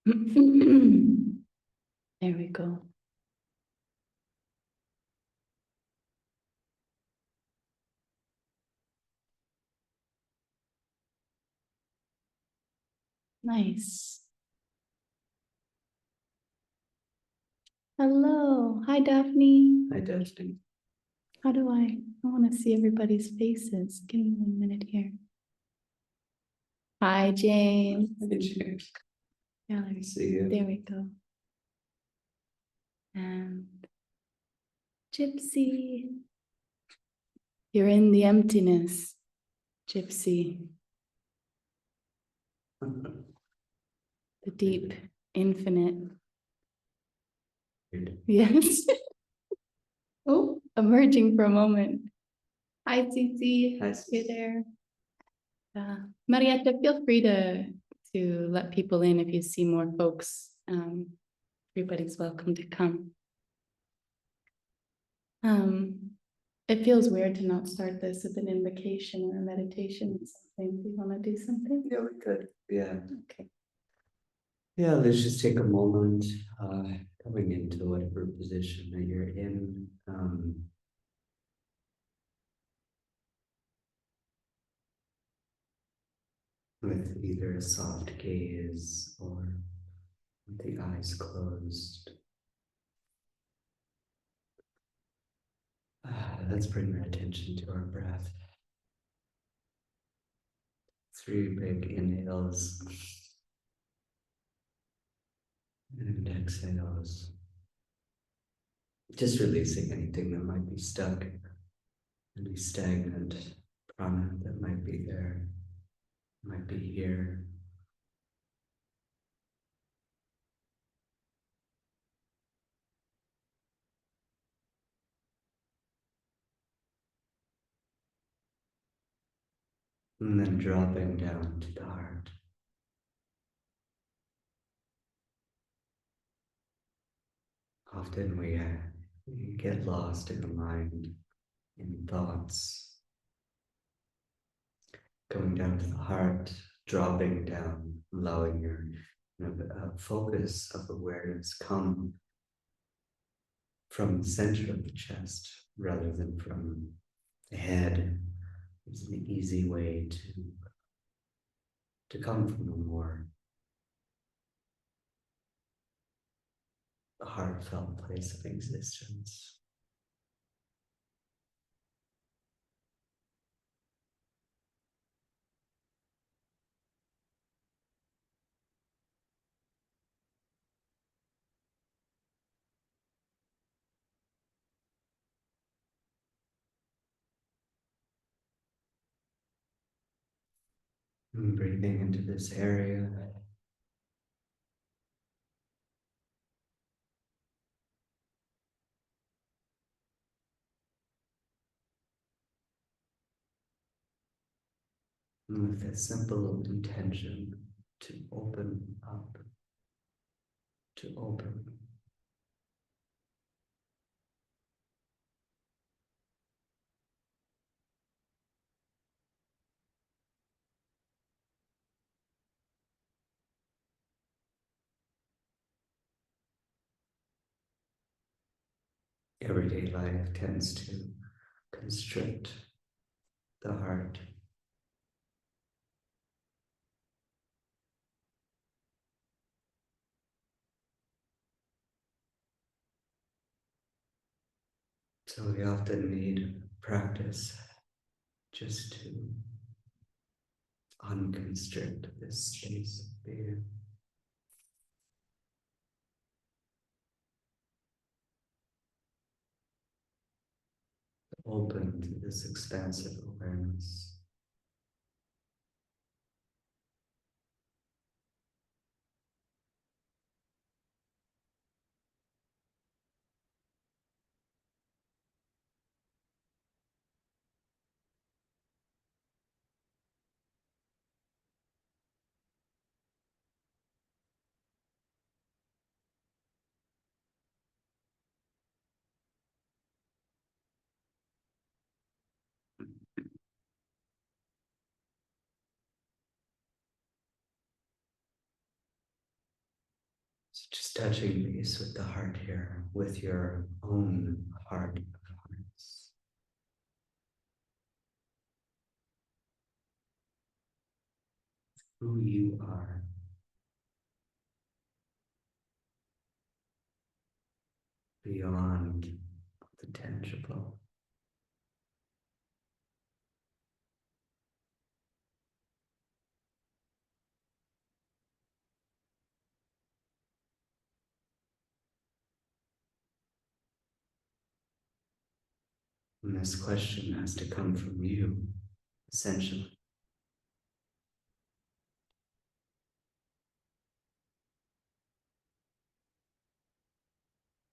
There we go. Nice. Hello. Hi, Daphne. Hi, Daphne. How do I want to see everybody's faces. Give me 1 minute here. Hi, James. Hey, James. Yeah, See you. there we go. And Gypsy. You're in the emptiness, Gypsy. The deep, infinite. Yes. Oh, emerging for a moment. Hi, Cici. Hi, You're there. Marietta, feel free to let people in if you see more folks. Everybody's welcome to come. It feels weird to not start this with an invocation or a meditation or something. Do you want to do something? Yeah, we could. Yeah. Okay. Yeah, let's just take a moment, coming into whatever position that you're in. With either a soft gaze or with the eyes closed. Let's bring our attention to our breath. 3 big inhales and exhales. Just releasing anything that might be stuck, any stagnant prana that might be there, might be here. And then dropping down to the heart. Often we get lost in the mind, in thoughts. Going down to the heart, dropping down, allowing your focus of awareness come from the center of the chest rather than from the head. It's an easy way to come from a more heartfelt place of existence. And breathing into this area. With a simple intention to open up, to open. Everyday life tends to constrict the heart. So we often need practice just to unconstrict this space of being. Open to this expansive awareness. Just touching base with the heart here, with your own heart of hearts. Who you are. Beyond the tangible. And this question has to come from you, essentially.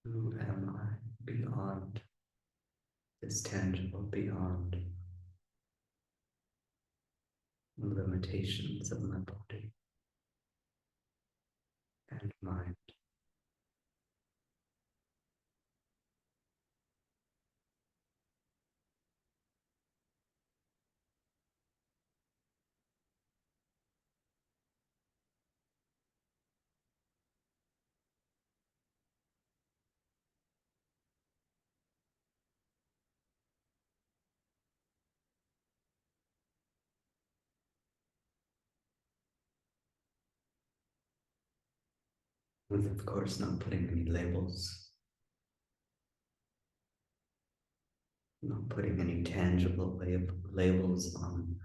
Who am I beyond this tangible, beyond the limitations of my body and mind? With, of course, not putting any labels, not putting any tangible labels on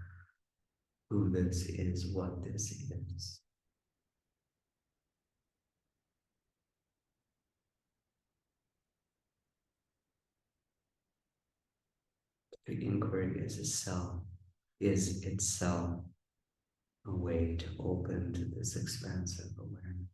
who this is, what this is. The inquiry is itself a way to open to this expansive awareness.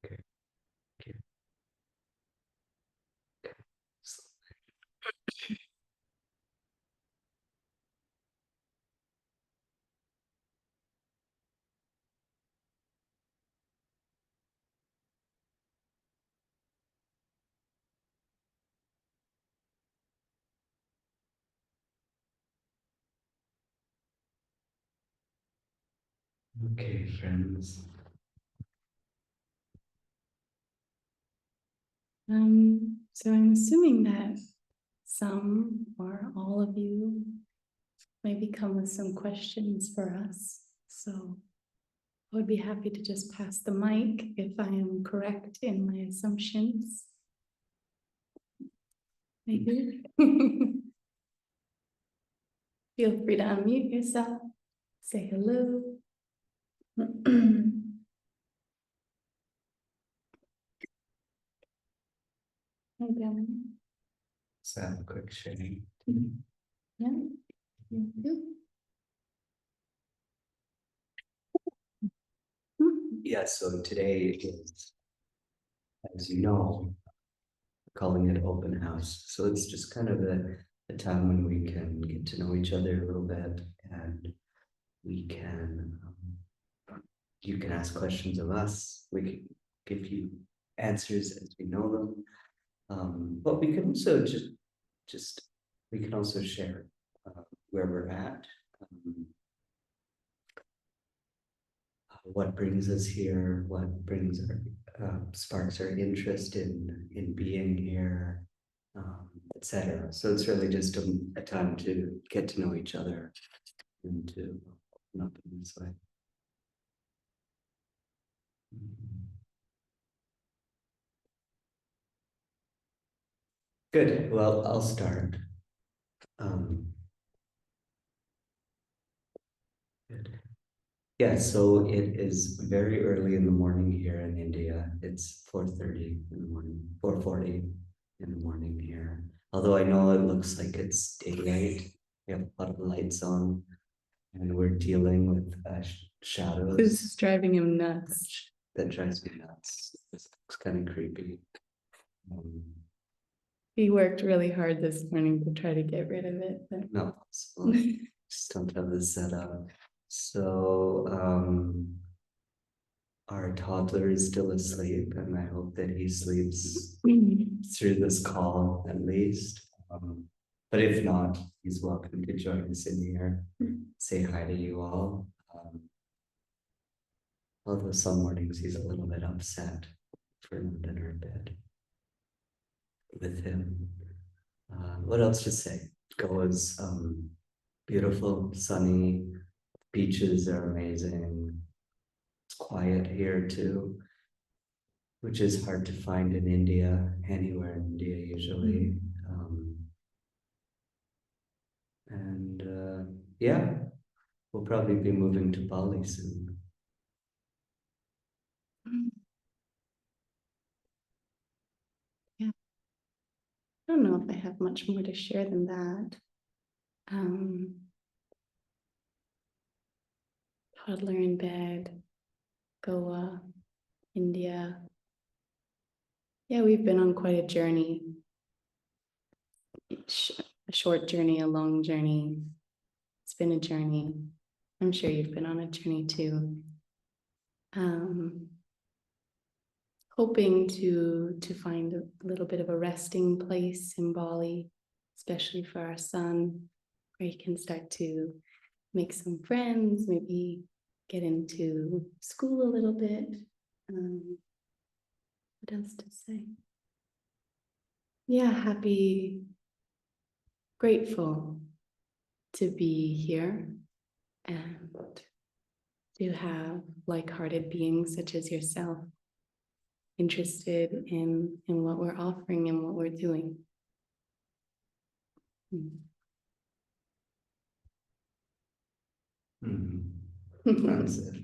Okay. Okay. Okay, friends. So I'm assuming that some or all of you maybe come with some questions for us. So I would be happy to just pass the mic if I am correct in my assumptions. Maybe. Feel free to unmute yourself, say hello. Hey, Gavin. Let's have a quick sharing. Yeah. You too. Yeah, so today is, as you know, calling it open house. So it's just kind of a time when we can get to know each other a little bit, and we can, you can ask questions of us. We can give you answers as we know them. But we can also just we can also share where we're at, what brings us here, what brings our sparks our interest in being here, etc. So it's really just a time to get to know each other and to open up in this way. Good. Well, I'll start. Good. Yeah, so it is very early in the morning here in India. It's 4:30 in the morning, 4:40 in the morning here. Although I know it looks like it's daylight. We have a lot of lights on and we're dealing with shadows. This is driving him nuts. That drives me nuts. This looks kind of creepy. Um, He worked really hard this morning to try to get rid of it, but Not possible. Just don't have this set up. So our toddler is still asleep, and I hope that he sleeps through this call at least. But if not, he's welcome to join us in here. Say hi to you all. Although some mornings he's a little bit upset for not in our bed with him. What else to say? Goa's beautiful, sunny, beaches are amazing. It's quiet here too, which is hard to find in India, anywhere in India usually. And yeah, we'll probably be moving to Bali soon. yeah. I don't know if I have much more to share than that. Toddler in bed, Goa, India. Yeah, we've been on quite a journey. A short journey, a long journey. It's been a journey. I'm sure you've been on a journey too. Hoping to find a little bit of a resting place in Bali, especially for our son, where he can start to make some friends, maybe get into school a little bit. What else to say? Yeah, happy, grateful to be here and to have like-hearted beings such as yourself interested in what we're offering and what we're doing. That's it.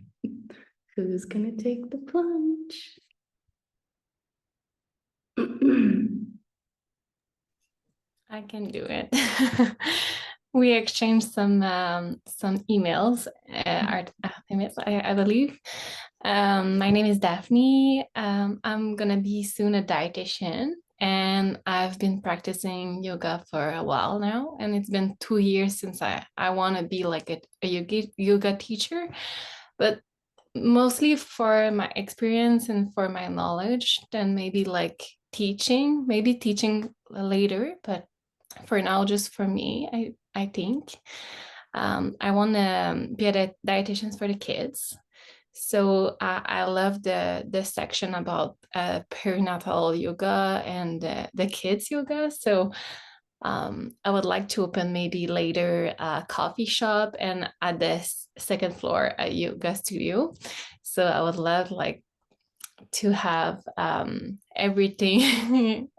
Who's gonna take the plunge? I can do it. We exchanged some emails, I believe. My name is Daphne. I'm gonna be soon a dietitian, and I've been practicing yoga for a while now, and it's been 2 years since I want to be like a yoga teacher, but mostly for my experience and for my knowledge, then maybe like maybe teaching later, but for now, just for me, I think. I want to be a dietitian for the kids. So I love the section about perinatal yoga and the kids yoga. So I would like to open maybe later a coffee shop and at the second floor a yoga studio. So I would love like to have everything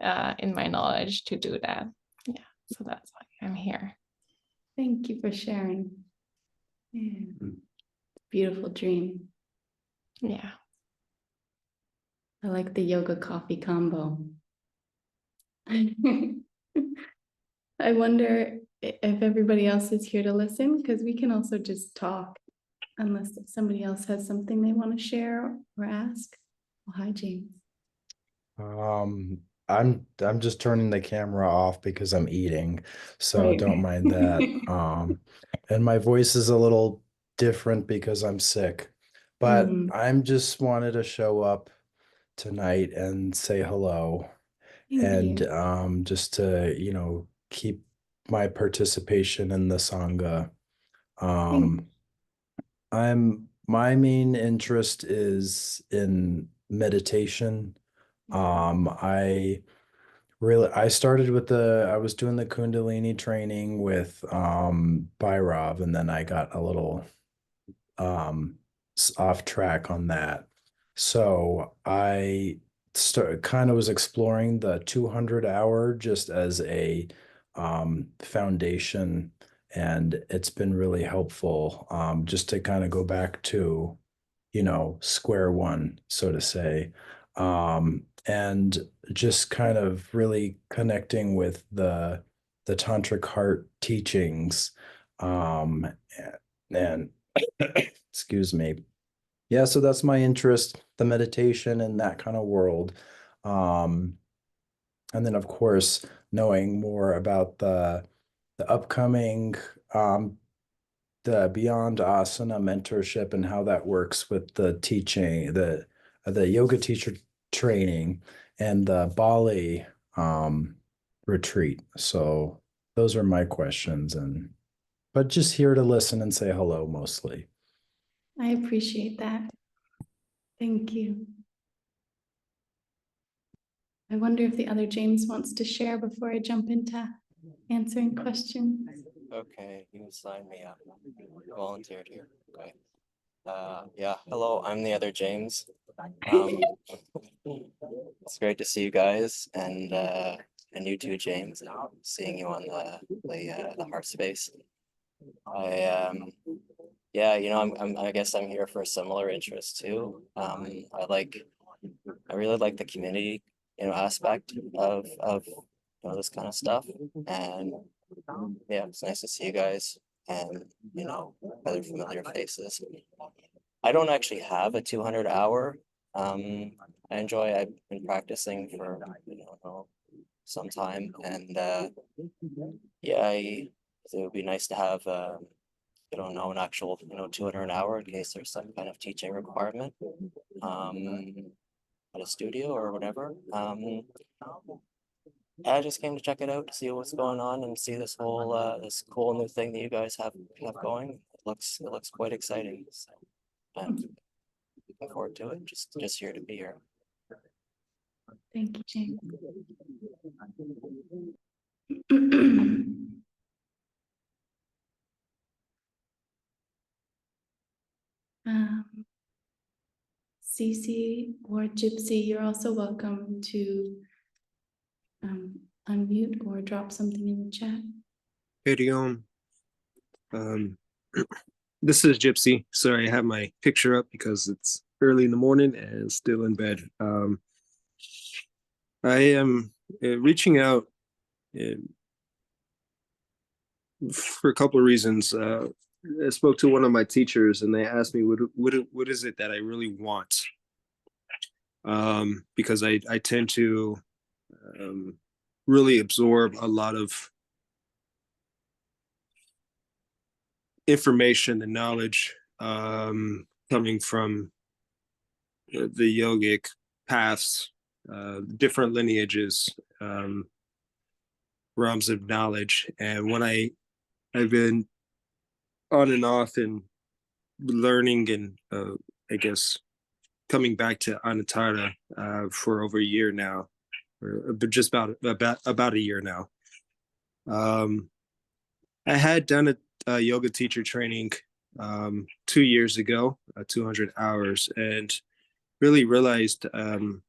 in my knowledge to do that. Yeah, so that's why I'm here. Thank you for sharing. Yeah. Beautiful dream. Yeah. I like the yoga coffee combo. I wonder if everybody else is here to listen, because we can also just talk unless somebody else has something they want to share or ask. Oh, hi, James. I'm just turning the camera off because I'm eating, so Right. don't mind that. And my voice is a little different because I'm sick, but I'm just wanted to show up tonight and say hello. Thank and you. Just to keep my participation in the Sangha. My main interest is in meditation. I started with I was doing the Kundalini training with Bhairav, and then I got a little off track on that. So I kind of was exploring the 200 hour just as a foundation, And it's been really helpful, just to kind of go back to, square one, so to say. And just kind of really connecting with the tantric heart teachings. And excuse me. Yeah, so that's my interest, the meditation and that kind of world. Um, and then of course, knowing more about the upcoming the Beyond Asana mentorship and how that works with the teaching, the yoga teacher training and the Bali retreat. So those are my questions, but just here to listen and say hello mostly. I appreciate that. Thank you. I wonder if the other James wants to share before I jump into answering questions. Okay, you can sign me up. Volunteered here. Okay. Yeah, hello, I'm the other James. It's great to see you guys and you too, James. Seeing you on the heart space. Yeah, I guess I'm here for a similar interest too. I really like the community, aspect of this kind of stuff. And yeah, it's nice to see you guys and other familiar faces. I don't actually have a 200-hour. I've been practicing for some time, and yeah, it would be nice to have an actual 200 an hour in case there's some kind of teaching requirement at a studio or whatever. I just came to check it out to see what's going on and see this whole this cool new thing that you guys have going. It looks quite exciting. So I'm looking forward to it. Just here to be here. Thank you, James. Cece or Gypsy, you're also welcome to unmute or drop something in the chat. Hariom. This is Gypsy. Sorry, I have my picture up because it's early in the morning and still in bed. I am reaching out for a couple of reasons. I spoke to one of my teachers and they asked me what is it that I really want, because I tend to really absorb a lot of information and knowledge coming from the yogic paths, different lineages, realms of knowledge. And when I've been on and off and learning and I guess coming back to Anatara for over a year now, or just about a year now. I had done a yoga teacher training 2 years ago, 200 hours, and really realized I'm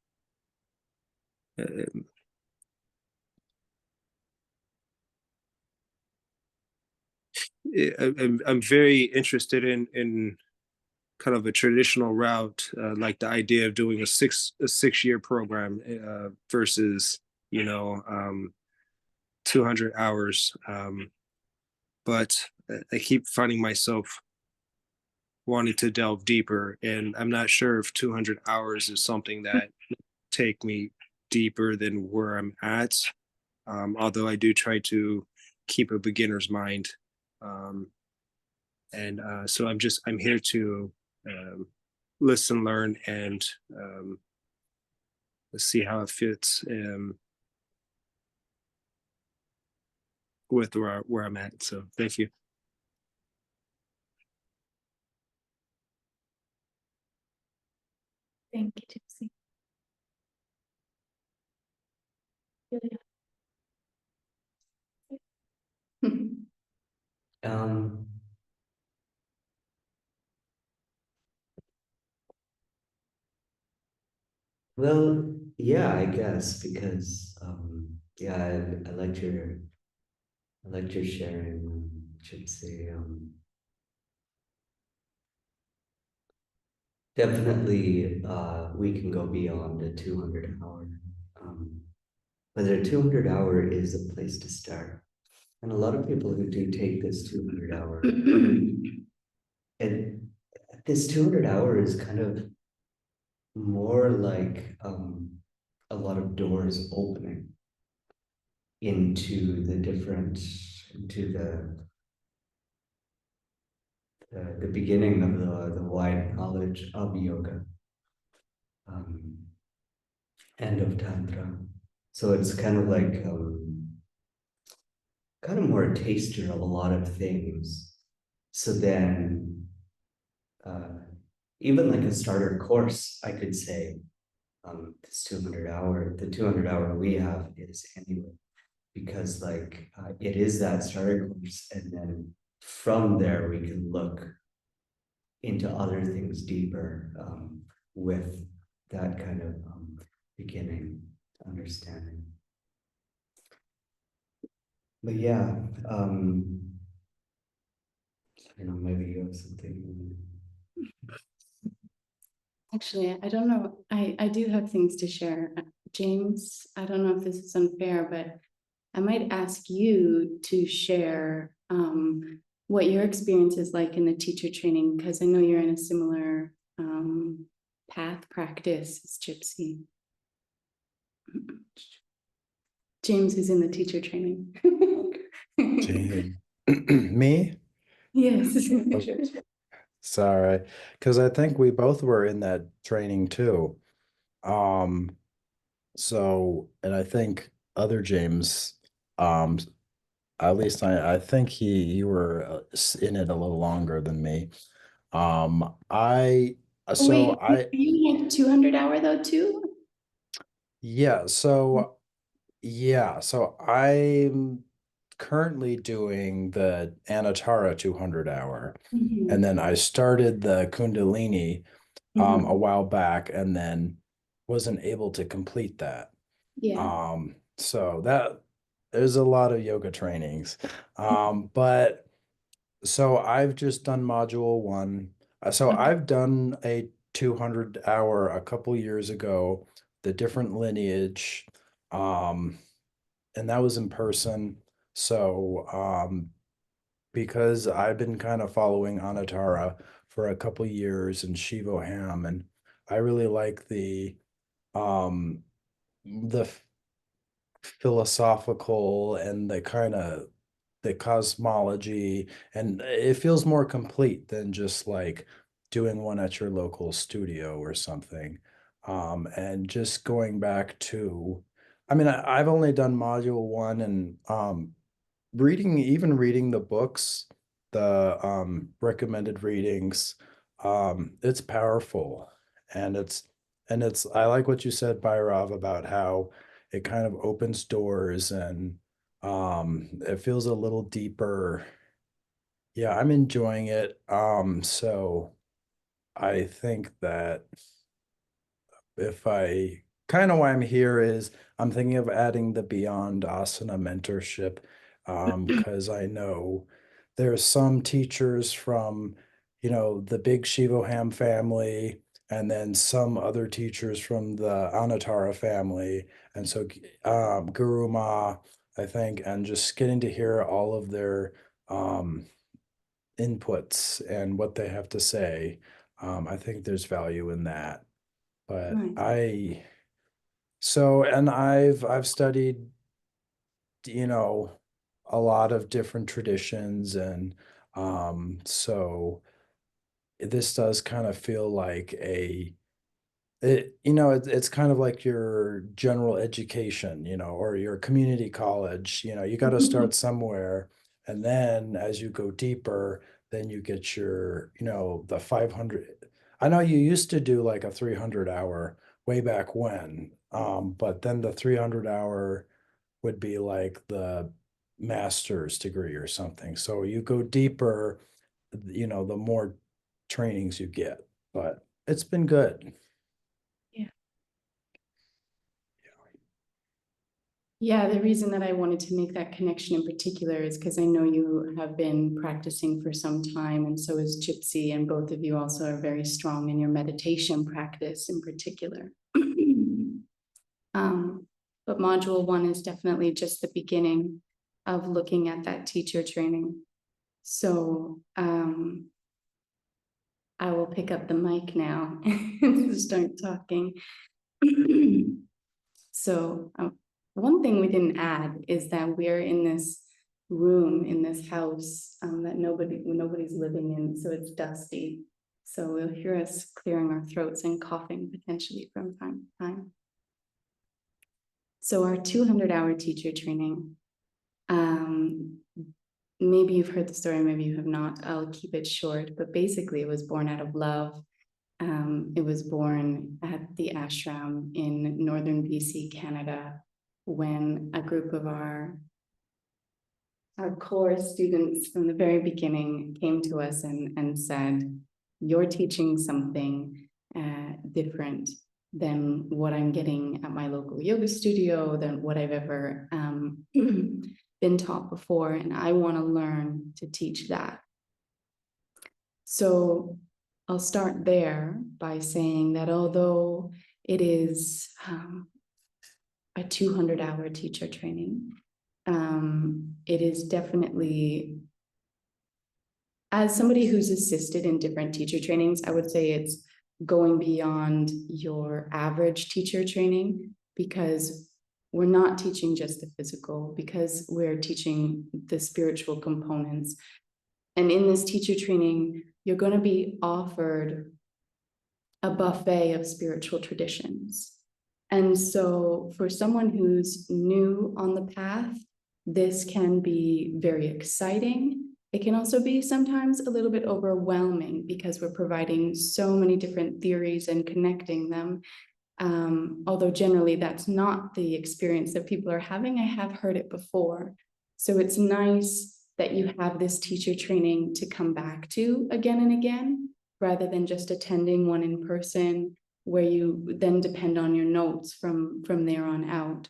very interested in kind of a traditional route, like the idea of doing a 6-year program versus 200 hours. But I keep finding myself wanting to delve deeper, and I'm not sure if 200 hours is something that take me deeper than where I'm at. Although I do try to keep a beginner's mind. So I'm here to listen, learn, and see how it fits with where I'm at. So thank you. Thank you, Gypsy. Um, well, yeah, I guess because yeah, I liked your sharing should say, definitely, we can go beyond a 200 hour. But a 200 hour is a place to start. And a lot of people who do take this 200 hour, and this 200 hour is kind of more like a lot of doors opening into the different, into the beginning of the wide knowledge of yoga, and of tantra. So it's kind of like kind of more a taster of a lot of things. So then even like a starter course, I could say, this 200 hour, the 200 hour we have is anyway, because like it is that starter course, and then from there we can look into other things deeper, with that kind of beginning understanding. But yeah, I don't know, maybe you have something. Actually, I don't know. I do have things to share. James, I don't know if this is unfair, but I might ask you to share what your experience is like in the teacher training, because I know you're in a similar path practice as Gypsy. James is in the teacher training. Me? Yes. Sorry, because I think we both were in that training too. So, and I think other James, at least I think you were in it a little longer than me. I so Wait, I you like 200 hour though too? yeah, so yeah, so I'm currently doing the Anatara 200 hour, Mhm. and then I started the Kundalini a Mhm. while back, and then wasn't able to complete that. Yeah. So that there's a lot of yoga trainings. But so I've just done module one. So Okay. I've done a 200 hour a couple years ago, the different lineage. And that was in person. So because I've been kind of following Anatara for a couple years and Shivoham, and I really like the philosophical and the kind of the cosmology, and it feels more complete than just like doing one at your local studio or something. And just going back to, I mean, I've only done module one, and even reading the books, the recommended readings, it's powerful, and it's I like what you said, Bhairav, about how it kind of opens doors, and it feels a little deeper. Yeah, I'm enjoying it. So I think that if I kind of why I'm here is I'm thinking of adding the Beyond Asana mentorship, because I know there's some teachers from, the big Shivoham family, and then some other teachers from the Anatara family. And so Guru Ma, I think, and just getting to hear all of their inputs and what they have to say. I think there's value in that. But Right. and I've studied, you know, a lot of different traditions, and so this does kind of feel like it's kind of like your general education, or your community college. You got to start somewhere, and then as you go deeper, then you get your, the 500. I know you used to do like a 300 hour way back when, but then the 300 hour would be like the master's degree or something. So you go deeper, the more trainings you get, but it's been good. Yeah, the reason that I wanted to make that connection in particular is because I know you have been practicing for some time, and so is Gypsy, and both of you also are very strong in your meditation practice in particular. But module 1 is definitely just the beginning of looking at that teacher training. So I will pick up the mic now and start talking. So one thing we didn't add is that we're in this room, in this house that nobody's living in, so it's dusty. So you'll hear us clearing our throats and coughing potentially from time to time. So our 200-hour teacher training, maybe you've heard the story, maybe you have not. I'll keep it short, but basically it was born out of love. It was born at the ashram in northern BC, Canada, when a group of our core students from the very beginning came to us and said, you're teaching something different than what I'm getting at my local yoga studio, than what I've ever been taught before, and I want to learn to teach that. So I'll start there by saying that although it is a 200-hour teacher training, it is definitely, as somebody who's assisted in different teacher trainings, I would say it's going beyond your average teacher training, because we're not teaching just the physical, because we're teaching the spiritual components. And in this teacher training, you're going to be offered a buffet of spiritual traditions. And so for someone who's new on the path, this can be very exciting. It can also be sometimes a little bit overwhelming, because we're providing so many different theories and connecting them. Although generally that's not the experience that people are having. I have heard it before. So it's nice that you have this teacher training to come back to again and again, rather than just attending one in person, where you then depend on your notes from there on out.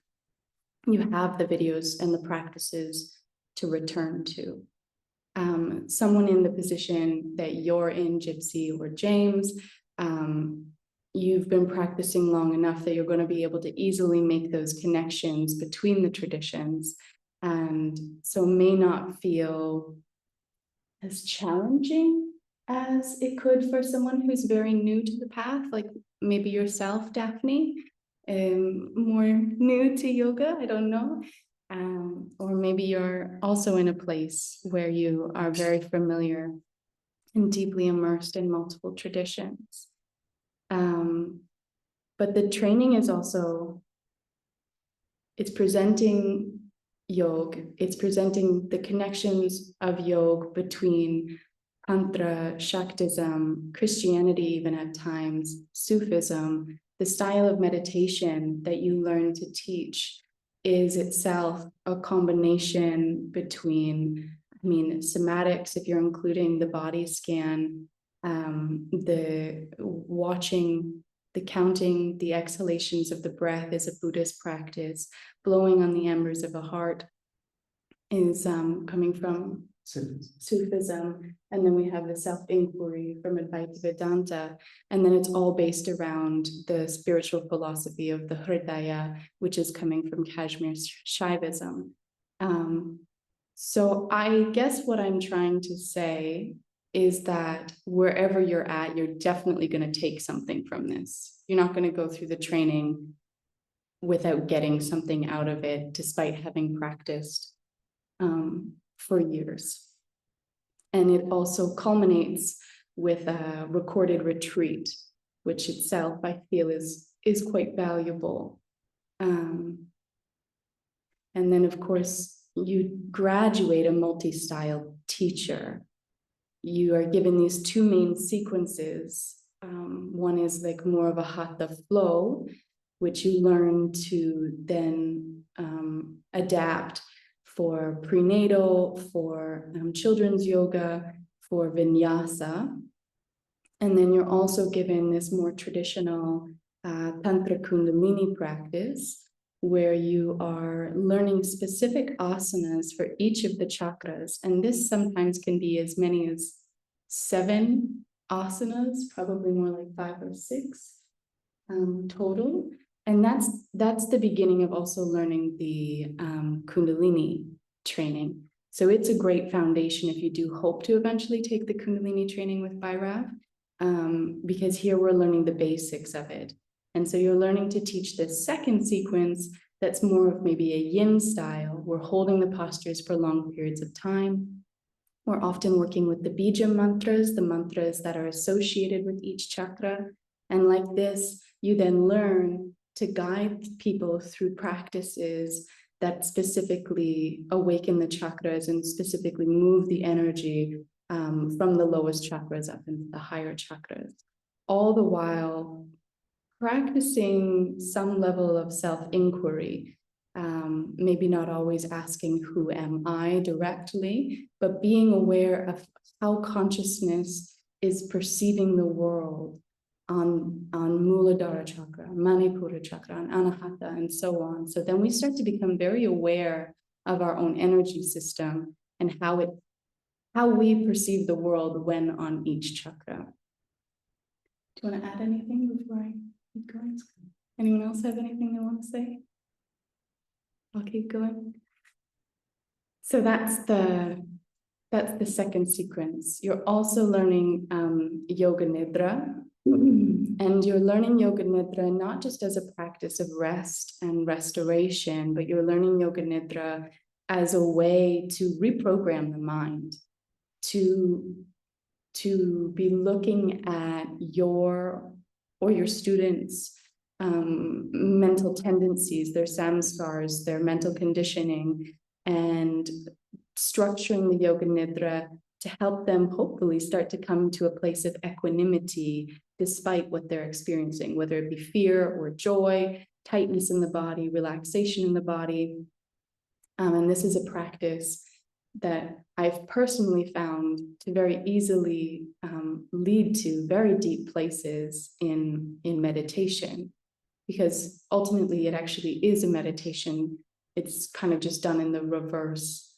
You have the videos and the practices to return to. Someone in the position that you're in, Gypsy or James, you've been practicing long enough that you're going to be able to easily make those connections between the traditions, and so may not feel as challenging as it could for someone who's very new to the path, like maybe yourself, Daphne, more new to yoga, I don't know. Or maybe you're also in a place where you are very familiar and deeply immersed in multiple traditions. But the training is also, it's presenting yoga, it's presenting the connections of yoga between Tantra, Shaktism, Christianity even at times, Sufism. The style of meditation that you learn to teach is itself a combination between, somatics, if you're including the body scan, the watching, the counting, the exhalations of the breath is a Buddhist practice. Blowing on the embers of a heart is coming from Sufism. And then we have the self-inquiry from Advaita Vedanta. And then it's all based around the spiritual philosophy of the Hridaya, which is coming from Kashmir Shaivism. So I guess what I'm trying to say is that wherever you're at, you're definitely going to take something from this. You're not going to go through the training without getting something out of it, despite having practiced for years. And it also culminates with a recorded retreat, which itself I feel is quite valuable. And then of course, you graduate a multi-style teacher. You are given these two main sequences. One is like more of a hatha flow, which you learn to then adapt for prenatal, for children's yoga, for vinyasa. And then you're also given this more traditional Tantra Kundalini practice, where you are learning specific asanas for each of the chakras. And this sometimes can be as many as 7 asanas, probably more like 5 or 6 total. And that's the beginning of also learning the Kundalini training. So it's a great foundation if you do hope to eventually take the Kundalini training with Bhairav, because here we're learning the basics of it. And so you're learning to teach this second sequence that's more of maybe a yin style. We're holding the postures for long periods of time. We're often working with the bija mantras, the mantras that are associated with each chakra. And like this, you then learn to guide people through practices that specifically awaken the chakras and specifically move the energy from the lowest chakras up into the higher chakras. All the while practicing some level of self-inquiry, maybe not always asking who am I directly, but being aware of how consciousness is perceiving the world on Muladhara chakra, Manipura chakra, on Anahata, and so on. So then we start to become very aware of our own energy system and how we perceive the world when on each chakra. Do you want to add anything before I keep going? Anyone else have anything they want to say? I'll keep going. So that's the second sequence. You're also learning Yoga Nidra. And you're learning Yoga Nidra not just as a practice of rest and restoration, but you're learning Yoga Nidra as a way to reprogram the mind, to be looking at your students' mental tendencies, their samskars, their mental conditioning, and structuring the Yoga Nidra to help them hopefully start to come to a place of equanimity despite what they're experiencing, whether it be fear or joy, tightness in the body, relaxation in the body. And this is a practice that I've personally found to very easily lead to very deep places in meditation, because ultimately it actually is a meditation. It's kind of just done in the reverse,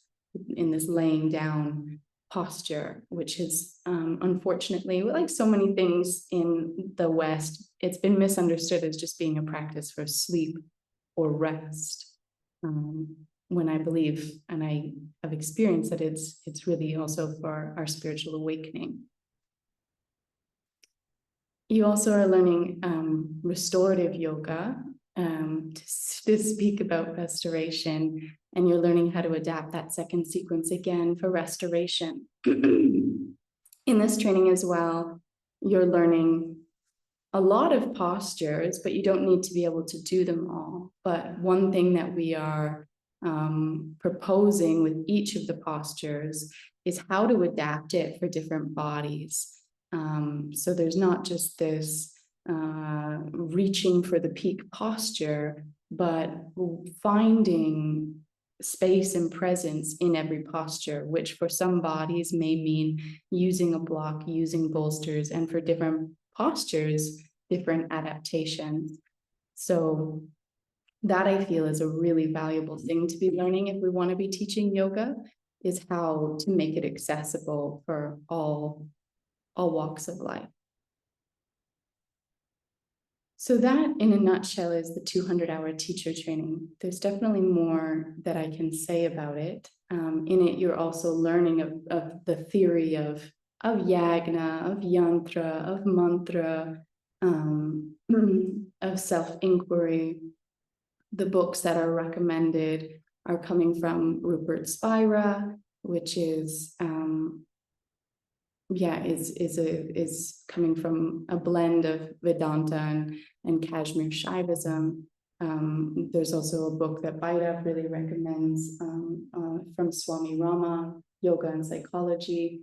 in this laying down posture, which is unfortunately, like so many things in the West, it's been misunderstood as just being a practice for sleep or rest. When I believe, and I have experienced that it's really also for our spiritual awakening. You also are learning restorative yoga to speak about restoration, and you're learning how to adapt that second sequence again for restoration. In this training as well, you're learning a lot of postures, but you don't need to be able to do them all. But one thing that we are proposing with each of the postures is how to adapt it for different bodies. So there's not just this reaching for the peak posture, but finding space and presence in every posture, which for some bodies may mean using a block, using bolsters, and for different postures, different adaptations. So that I feel is a really valuable thing to be learning if we want to be teaching yoga, is how to make it accessible for all walks of life. So that, in a nutshell, is the 200-hour teacher training. There's definitely more that I can say about it. In it, you're also learning of the theory of yagna, of yantra, of mantra, of self-inquiry. The books that are recommended are coming from Rupert Spira, which is coming from a blend of Vedanta and Kashmir Shaivism. There's also a book that Bhairav really recommends from Swami Rama, Yoga and Psychology.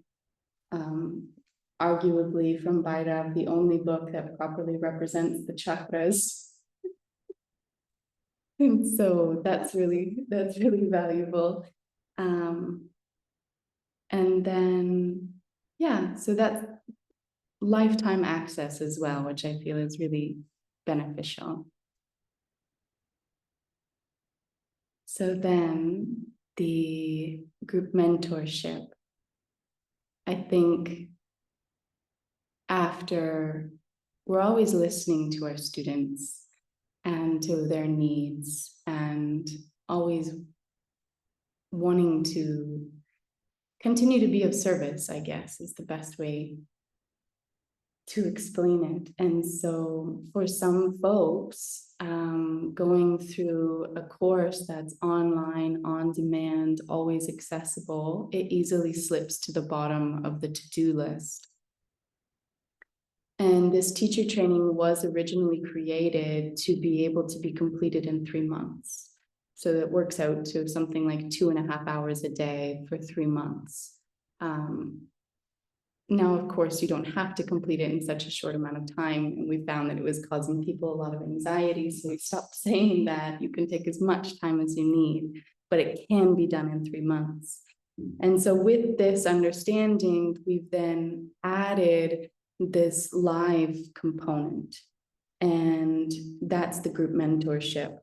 Arguably from Bhairav, the only book that properly represents the chakras. And so that's really valuable. And then, yeah, so that's lifetime access as well, which I feel is really beneficial. So then the group mentorship, I think after we're always listening to our students and to their needs and always wanting to continue to be of service, I guess, is the best way to explain it. And so for some folks, going through a course that's online, on demand, always accessible, it easily slips to the bottom of the to-do list. And this teacher training was originally created to be able to be completed in 3 months. So it works out to something like 2.5 hours a day for 3 months. Now, of course, you don't have to complete it in such a short amount of time. And we found that it was causing people a lot of anxiety. So we stopped saying that you can take as much time as you need, but it can be done in 3 months. And so with this understanding, we've then added this live component, and that's the group mentorship.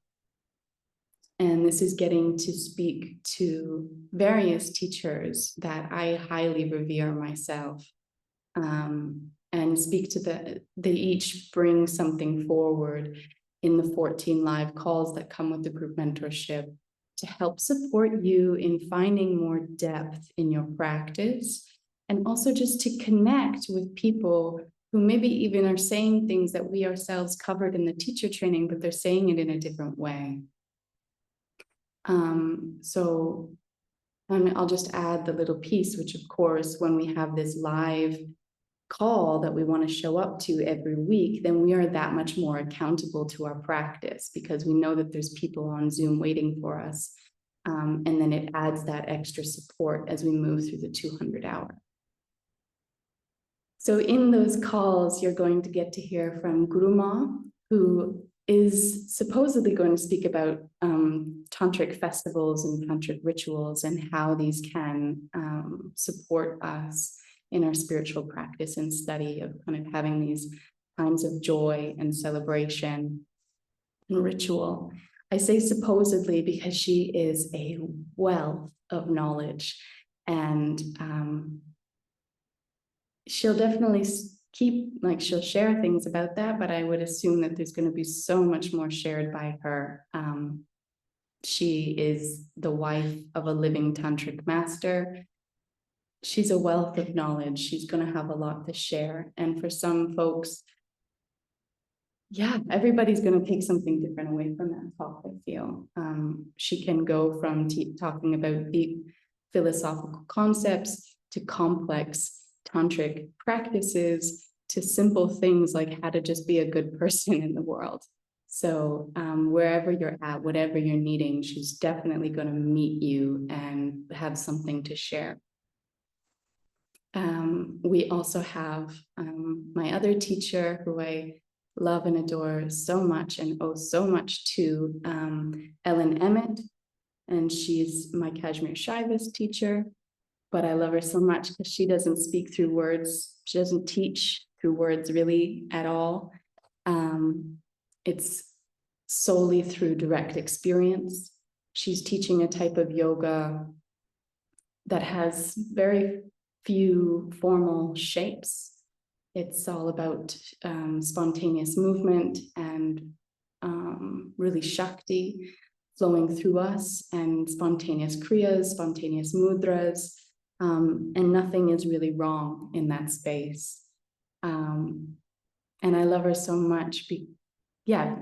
And this is getting to speak to various teachers that I highly revere myself, and speak to they each bring something forward in the 14 live calls that come with the group mentorship to help support you in finding more depth in your practice, and also just to connect with people who maybe even are saying things that we ourselves covered in the teacher training, but they're saying it in a different way. So I'll just add the little piece, which of course, when we have this live call that we want to show up to every week, then we are that much more accountable to our practice because we know that there's people on Zoom waiting for us. And then it adds that extra support as we move through the 200 hour. So in those calls, you're going to get to hear from Guru Ma, who is supposedly going to speak about tantric festivals and tantric rituals and how these can support us in our spiritual practice and study of kind of having these times of joy and celebration and ritual. I say supposedly because she is a wealth of knowledge, and she'll definitely she'll share things about that, but I would assume that there's going to be so much more shared by her. She is the wife of a living tantric master. She's a wealth of knowledge. She's going to have a lot to share. And for some folks, yeah, everybody's going to take something different away from that talk, I feel. She can go from talking about deep philosophical concepts to complex tantric practices to simple things like how to just be a good person in the world. So wherever you're at, whatever you're needing, she's definitely going to meet you and have something to share. We also have my other teacher who I love and adore so much and owe so much to, Ellen Emmett, and she's my Kashmir Shaivist teacher, but I love her so much because she doesn't speak through words. She doesn't teach through words really at all. It's solely through direct experience. She's teaching a type of yoga that has very few formal shapes. It's all about spontaneous movement and really Shakti flowing through us, and spontaneous kriyas, spontaneous mudras, and nothing is really wrong in that space. And I love her so much.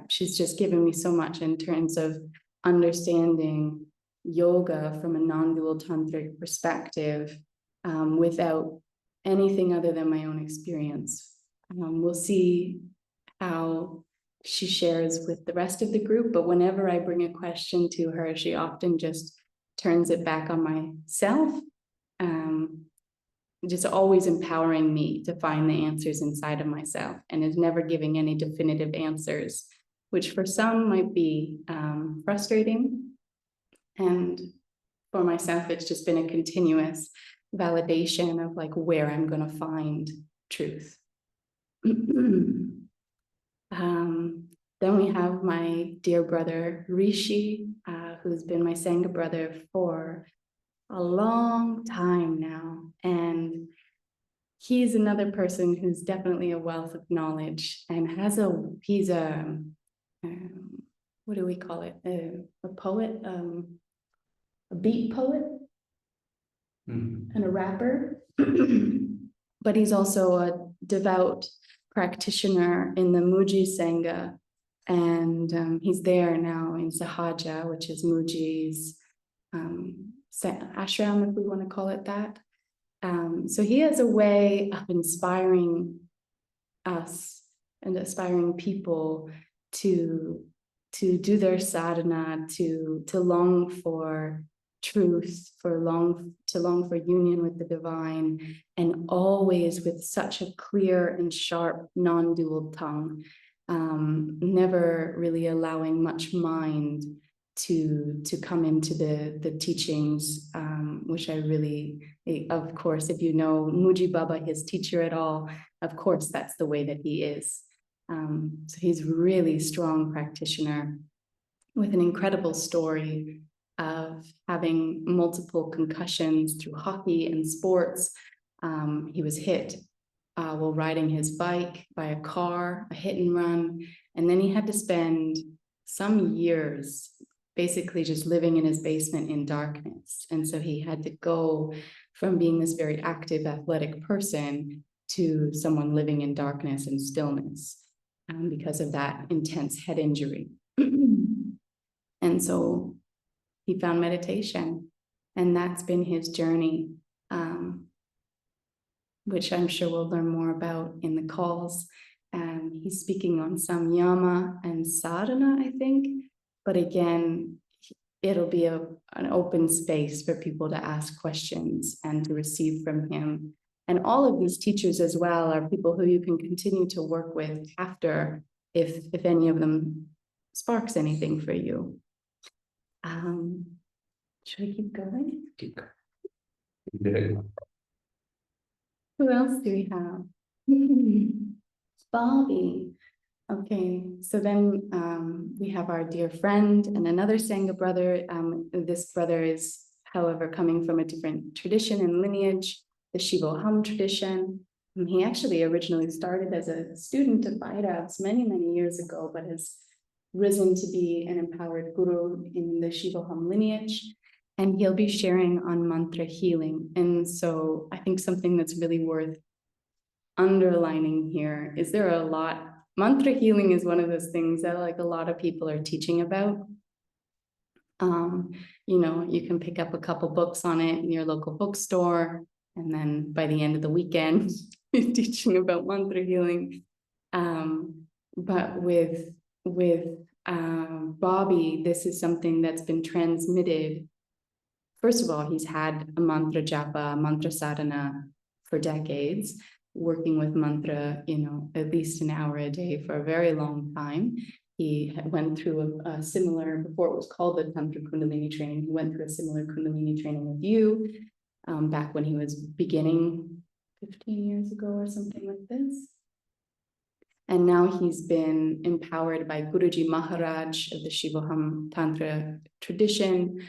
She's just given me so much in terms of understanding yoga from a non-dual tantric perspective, without anything other than my own experience. We'll see how she shares with the rest of the group, but whenever I bring a question to her, she often just turns it back on myself, just always empowering me to find the answers inside of myself, and is never giving any definitive answers, which for some might be frustrating. And for myself, it's just been a continuous validation of like where I'm going to find truth. Then we have my dear brother Rishi, who who's been my Sangha brother for a long time now. And he's another person who's definitely a wealth of knowledge and he's a, what do we call it? A poet, a beat poet and a rapper. But he's also a devout practitioner in the Muji Sangha. And he's there now in Sahaja, which is Muji's ashram, if we want to call it that. So he has a way of inspiring us and aspiring people to do their sadhana, to long for truth, to long for union with the divine, and always with such a clear and sharp, non-dual tongue, never really allowing much mind to come into the teachings, which I really, of course, if you know Muji Baba, his teacher at all, of course, that's the way that he is. So he's really strong practitioner with an incredible story of having multiple concussions through hockey and sports. He was hit while riding his bike by a car, a hit and run, and then he had to spend some years basically just living in his basement in darkness. And so he had to go from being this very active, athletic person to someone living in darkness and stillness because of that intense head injury. And so he found meditation, and that's been his journey, which I'm sure we'll learn more about in the calls. He's speaking on samyama and sadhana, I think. But again, it'll be an open space for people to ask questions and to receive from him. And all of these teachers as well are people who you can continue to work with after, if any of them sparks anything for you. Should I keep going? Keep going. Who else do we have? Bobby. Okay, so then we have our dear friend and another Sangha brother. This brother is, however, coming from a different tradition and lineage, the Shivoham tradition. He actually originally started as a student of Bhairav's many, many years ago, but has risen to be an empowered guru in the Shivoham lineage. And he'll be sharing on mantra healing. And so I think something that's really worth underlining here is there are a lot. Mantra healing is one of those things that like a lot of people are teaching about. You know, you can pick up a couple books on it in your local bookstore, and then by the end of the weekend, you're teaching about mantra healing. But with Bobby, this is something that's been transmitted. First of all, he's had a mantra japa, mantra sadhana for decades, working with mantra, you know, at least an hour a day for a very long time. He went through a similar, before it was called the Tantra Kundalini training, he went through a similar Kundalini training with you back when he was beginning 15 years ago or something like this. And now he's been empowered by Guruji Maharaj of the Shivoham Tantra tradition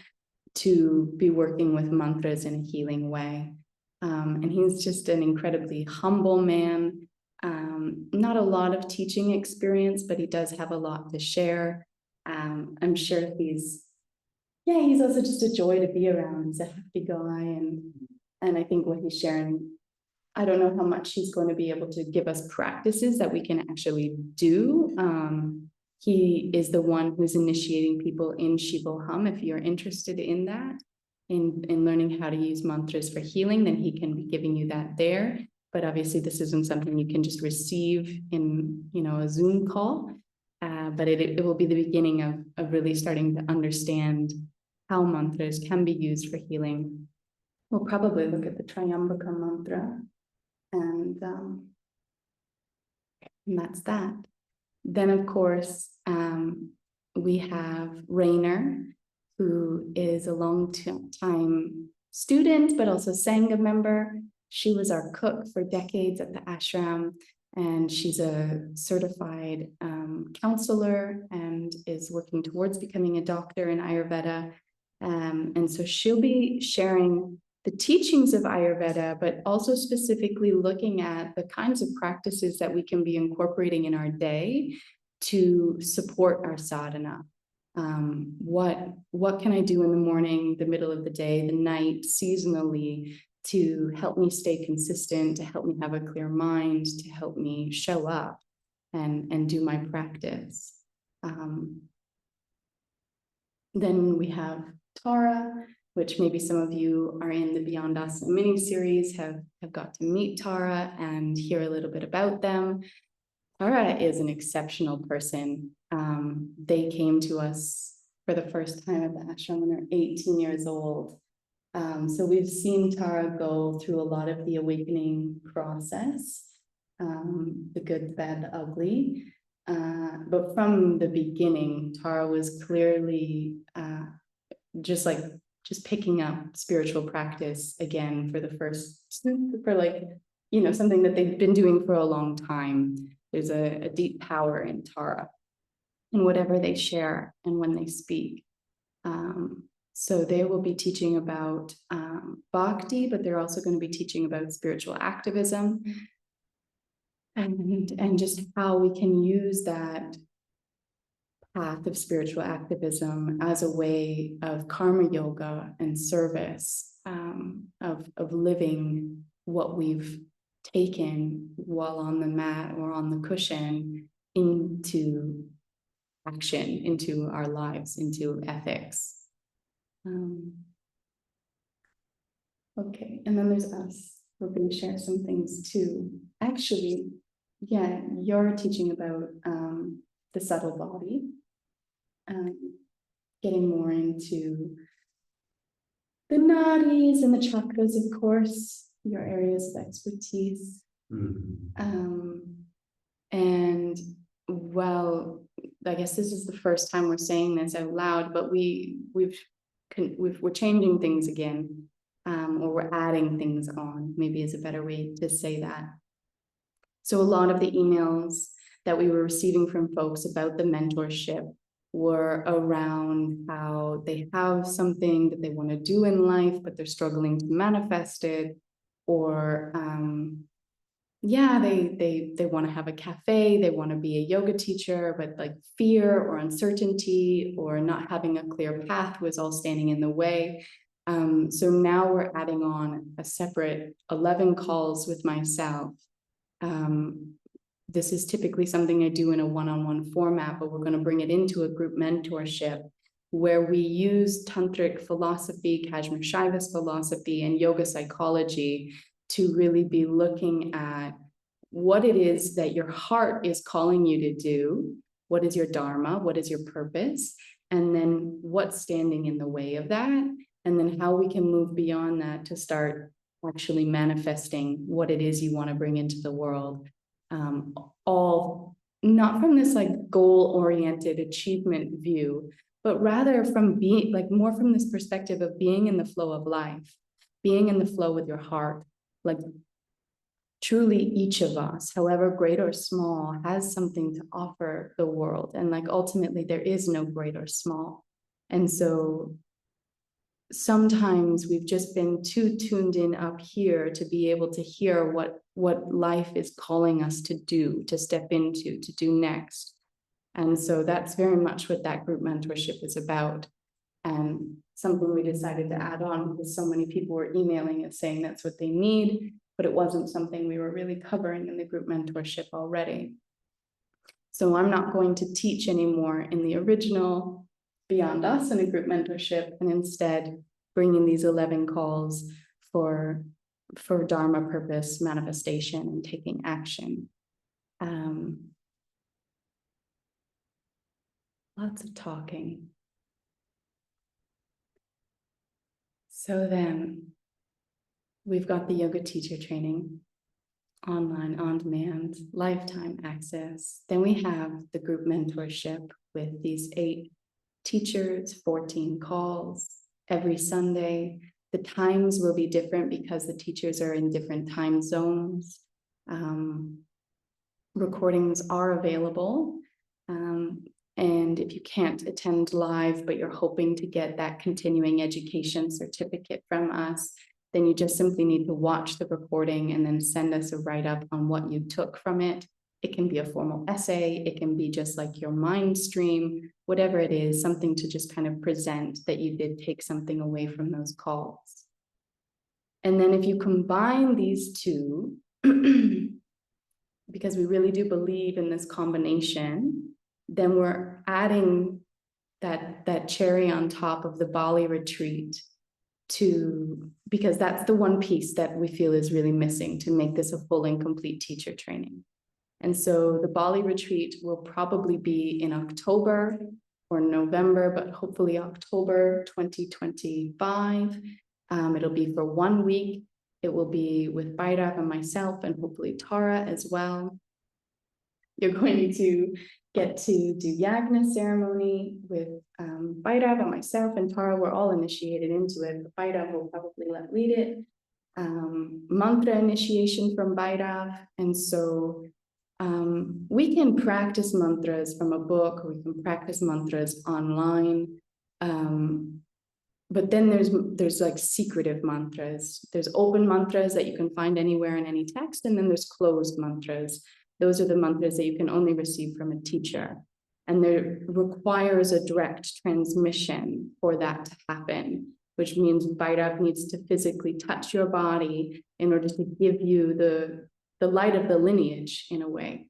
to be working with mantras in a healing way. And he's just an incredibly humble man, not a lot of teaching experience, but he does have a lot to share. I'm sure he's also just a joy to be around. He's a happy guy, and I think what he's sharing, I don't know how much he's going to be able to give us practices that we can actually do. He is the one who's initiating people in Shivoham. If you're interested in that, in learning how to use mantras for healing, then he can be giving you that there. But obviously this isn't something you can just receive in, you know, a Zoom call. But it will be the beginning of really starting to understand how mantras can be used for healing. We'll probably look at the Trayambaka mantra, and that's that. Then, of course, we have Rainer, who is a long-time student, but also Sangha member. She was our cook for decades at the ashram. And she's a certified counselor and is working towards becoming a doctor in Ayurveda. And so she'll be sharing the teachings of Ayurveda, but also specifically looking at the kinds of practices that we can be incorporating in our day to support our sadhana. What can I do in the morning, the middle of the day, the night, seasonally, to help me stay consistent, to help me have a clear mind, to help me show up and do my practice. Then we have Tara, which maybe some of you are in the Beyond Us mini series have got to meet Tara and hear a little bit about them. Tara is an exceptional person. They came to us for the first time at the ashram when they're 18 years old. So we've seen Tara go through a lot of the awakening process, the good, the bad, the ugly. But from the beginning, Tara was clearly just picking up spiritual practice again for something that they've been doing for a long time. There's a deep power in Tara in whatever they share and when they speak. So they will be teaching about bhakti, but they're also going to be teaching about spiritual activism and just how we can use that path of spiritual activism as a way of karma yoga and service, of living what we've taken while on the mat or on the cushion into action, into our lives, into ethics. Okay, and then there's us. We're going to share some things too. Actually, yeah, you're teaching about the subtle body, getting more into the nadis and the chakras, of course, your areas of expertise. And well, I guess this is the first time we're saying this out loud, but we're changing things again, or we're adding things on, maybe is a better way to say that. So a lot of the emails that we were receiving from folks about the mentorship were around how they have something that they want to do in life, but they're struggling to manifest it, or they want to have a cafe, they want to be a yoga teacher, but like fear or uncertainty or not having a clear path was all standing in the way. So now we're adding on a separate 11 calls with myself. This is typically something I do in a one-on-one format, but we're going to bring it into a group mentorship where we use tantric philosophy, Kashmir Shiva's philosophy, and yoga psychology to really be looking at what it is that your heart is calling you to do. What is your dharma? What is your purpose? And then what's standing in the way of that? And then how we can move beyond that to start actually manifesting what it is you want to bring into the world. All not from this like goal-oriented achievement view, but rather from being like more from this perspective of being in the flow of life, being in the flow with your heart. Like truly each of us, however great or small, has something to offer the world. And like ultimately there is no great or small. And so sometimes we've just been too tuned in up here to be able to hear what life is calling us to do, to step into, to do next. And so that's very much what that group mentorship is about. And something we decided to add on because so many people were emailing us saying that's what they need, but it wasn't something we were really covering in the group mentorship already. So I'm not going to teach anymore in the original Beyond Us in a group mentorship, and instead bringing these 11 calls for Dharma purpose, manifestation, and taking action. Lots of talking. So then we've got the yoga teacher training, online, on demand, lifetime access. Then we have the group mentorship with these 8 teachers, 14 calls every Sunday. The times will be different because the teachers are in different time zones. recordings are available. And if you can't attend live, but you're hoping to get that continuing education certificate from us, then you just simply need to watch the recording and then send us a write-up on what you took from it. It can be a formal essay, it can be just like your mind stream, whatever it is, something to just kind of present that you did take something away from those calls. And then if you combine these two, because we really do believe in this combination, then we're adding that cherry on top of the Bali retreat because that's the one piece that we feel is really missing to make this a full and complete teacher training. And so the Bali retreat will probably be in October or November, but hopefully October 2025. It'll be for 1 week. It will be with Bhairav and myself and hopefully Tara as well. You're going to get to do yagna ceremony with Bhairav and myself and Tara. We're all initiated into it, but Bhairav will probably lead it. Mantra initiation from Bhairav. And so we can practice mantras from a book, or we can practice mantras online. But then there's like secretive mantras. There's open mantras that you can find anywhere in any text, and then there's closed mantras. Those are the mantras that you can only receive from a teacher. And there requires a direct transmission for that to happen, which means Bhairav needs to physically touch your body in order to give you the light of the lineage in a way,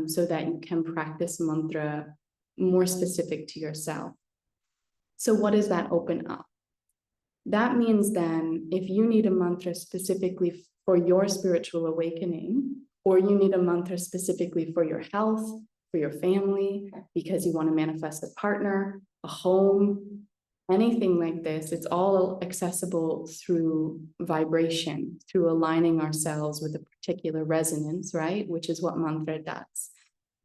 so that you can practice mantra more specific to yourself. So what does that open up? That means then if you need a mantra specifically for your spiritual awakening, or you need a mantra specifically for your health, for your family, because you want to manifest a partner, a home, anything like this, it's all accessible through vibration, through aligning ourselves with a particular resonance, right? Which is what mantra does.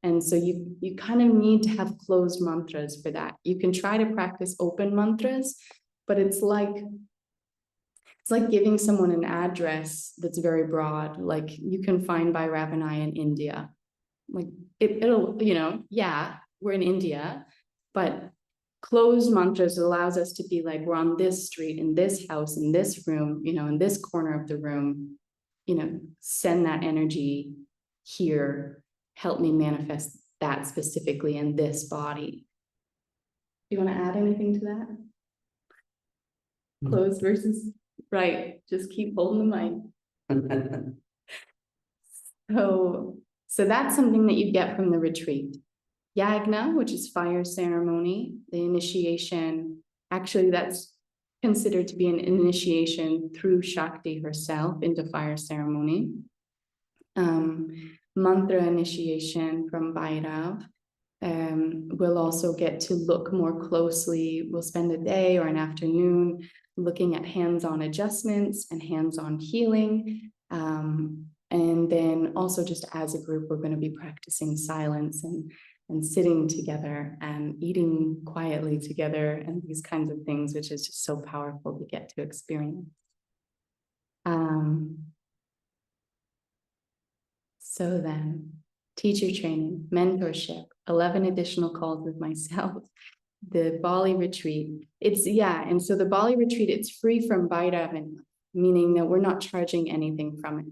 And so you kind of need to have closed mantras for that. You can try to practice open mantras, but it's like giving someone an address that's very broad. Like you can find Bhairav and I in India. Like it'll, yeah, we're in India, but closed mantras allows us to be like, we're on this street, in this house, in this room, in this corner of the room, send that energy here, help me manifest that specifically in this body. Do you want to add anything to that? Closed versus, right, just keep holding the mic. So that's something that you get from the retreat. Yagna, which is fire ceremony, the initiation, actually that's considered to be an initiation through Shakti herself into fire ceremony. Mantra initiation from Bhairav. We'll also get to look more closely. We'll spend a day or an afternoon looking at hands-on adjustments and hands-on healing. And then also just as a group, we're going to be practicing silence and sitting together and eating quietly together and these kinds of things, which is just so powerful to get to experience. So then, teacher training, mentorship, 11 additional calls with myself, the Bali retreat. And so the Bali retreat, it's free from Bhairav, meaning that we're not charging anything from it.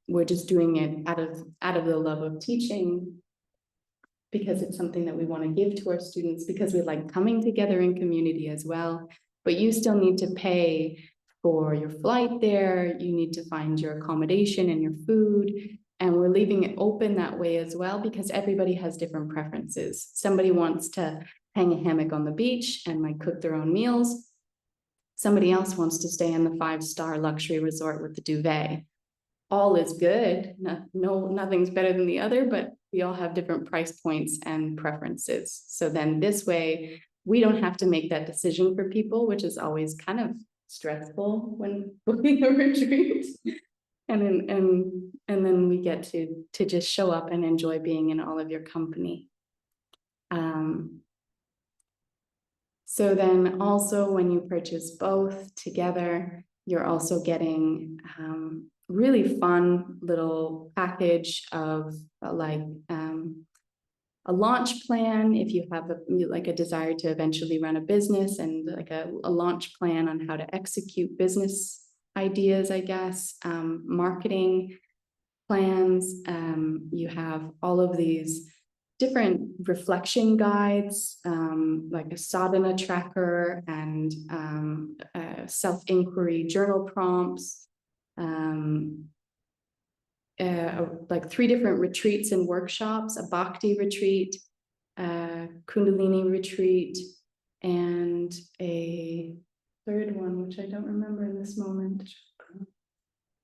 We're just doing it out of the love of teaching, because it's something that we want to give to our students, because we like coming together in community as well. But you still need to pay for your flight there. You need to find your accommodation and your food. And we're leaving it open that way as well, because everybody has different preferences. Somebody wants to hang a hammock on the beach and like cook their own meals. Somebody else wants to stay in the 5-star luxury resort with the duvet. All is good. Nothing's better than the other, but we all have different price points and preferences. So then this way, we don't have to make that decision for people, which is always kind of stressful when booking a retreat. And then we get to just show up and enjoy being in all of your company. So then also when you purchase both together, you're also getting really fun little package of like a launch plan if you have a desire to eventually run a business, and like a launch plan on how to execute business ideas, I guess, marketing plans. You have all of these different reflection guides, like a sadhana tracker and self-inquiry journal prompts, like 3 different retreats and workshops, a bhakti retreat, a kundalini retreat, and a third one, which I don't remember in this moment.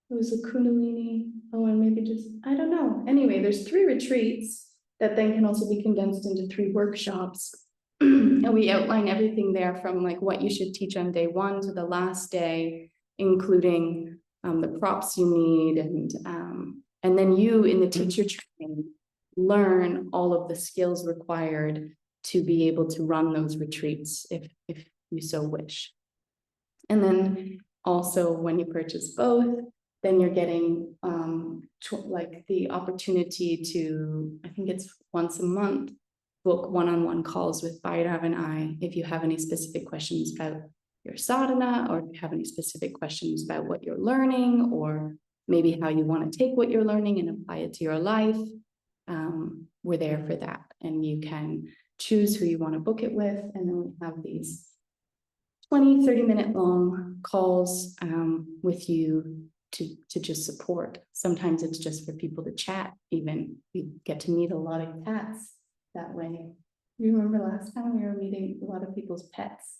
It was a kundalini, and maybe just, I don't know. Anyway, there's 3 retreats that then can also be condensed into 3 workshops. And we outline everything there from like what you should teach on day 1 to the last day, including the props you need, and then you in the teacher training learn all of the skills required to be able to run those retreats if you so wish. And then also when you purchase both, then you're getting like the opportunity to, I think it's once a month, book one-on-one calls with Bhairav and I if you have any specific questions about your sadhana, or if you have any specific questions about what you're learning, or maybe how you want to take what you're learning and apply it to your life. We're there for that. And you can choose who you want to book it with. And then we have these 20-30-minute long calls with you to just support. Sometimes it's just for people to chat, even. We get to meet a lot of cats that way. You remember last time we were meeting a lot of people's pets?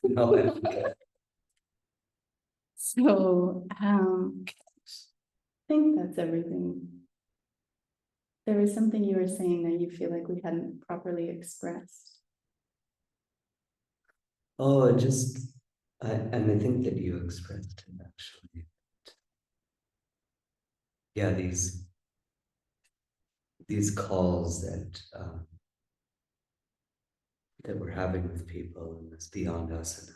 No, I forget. So I think that's everything. There was something you were saying that you feel like we hadn't properly expressed. Oh, and I think that you expressed it actually. Yeah, these calls that we're having with people, and this beyond us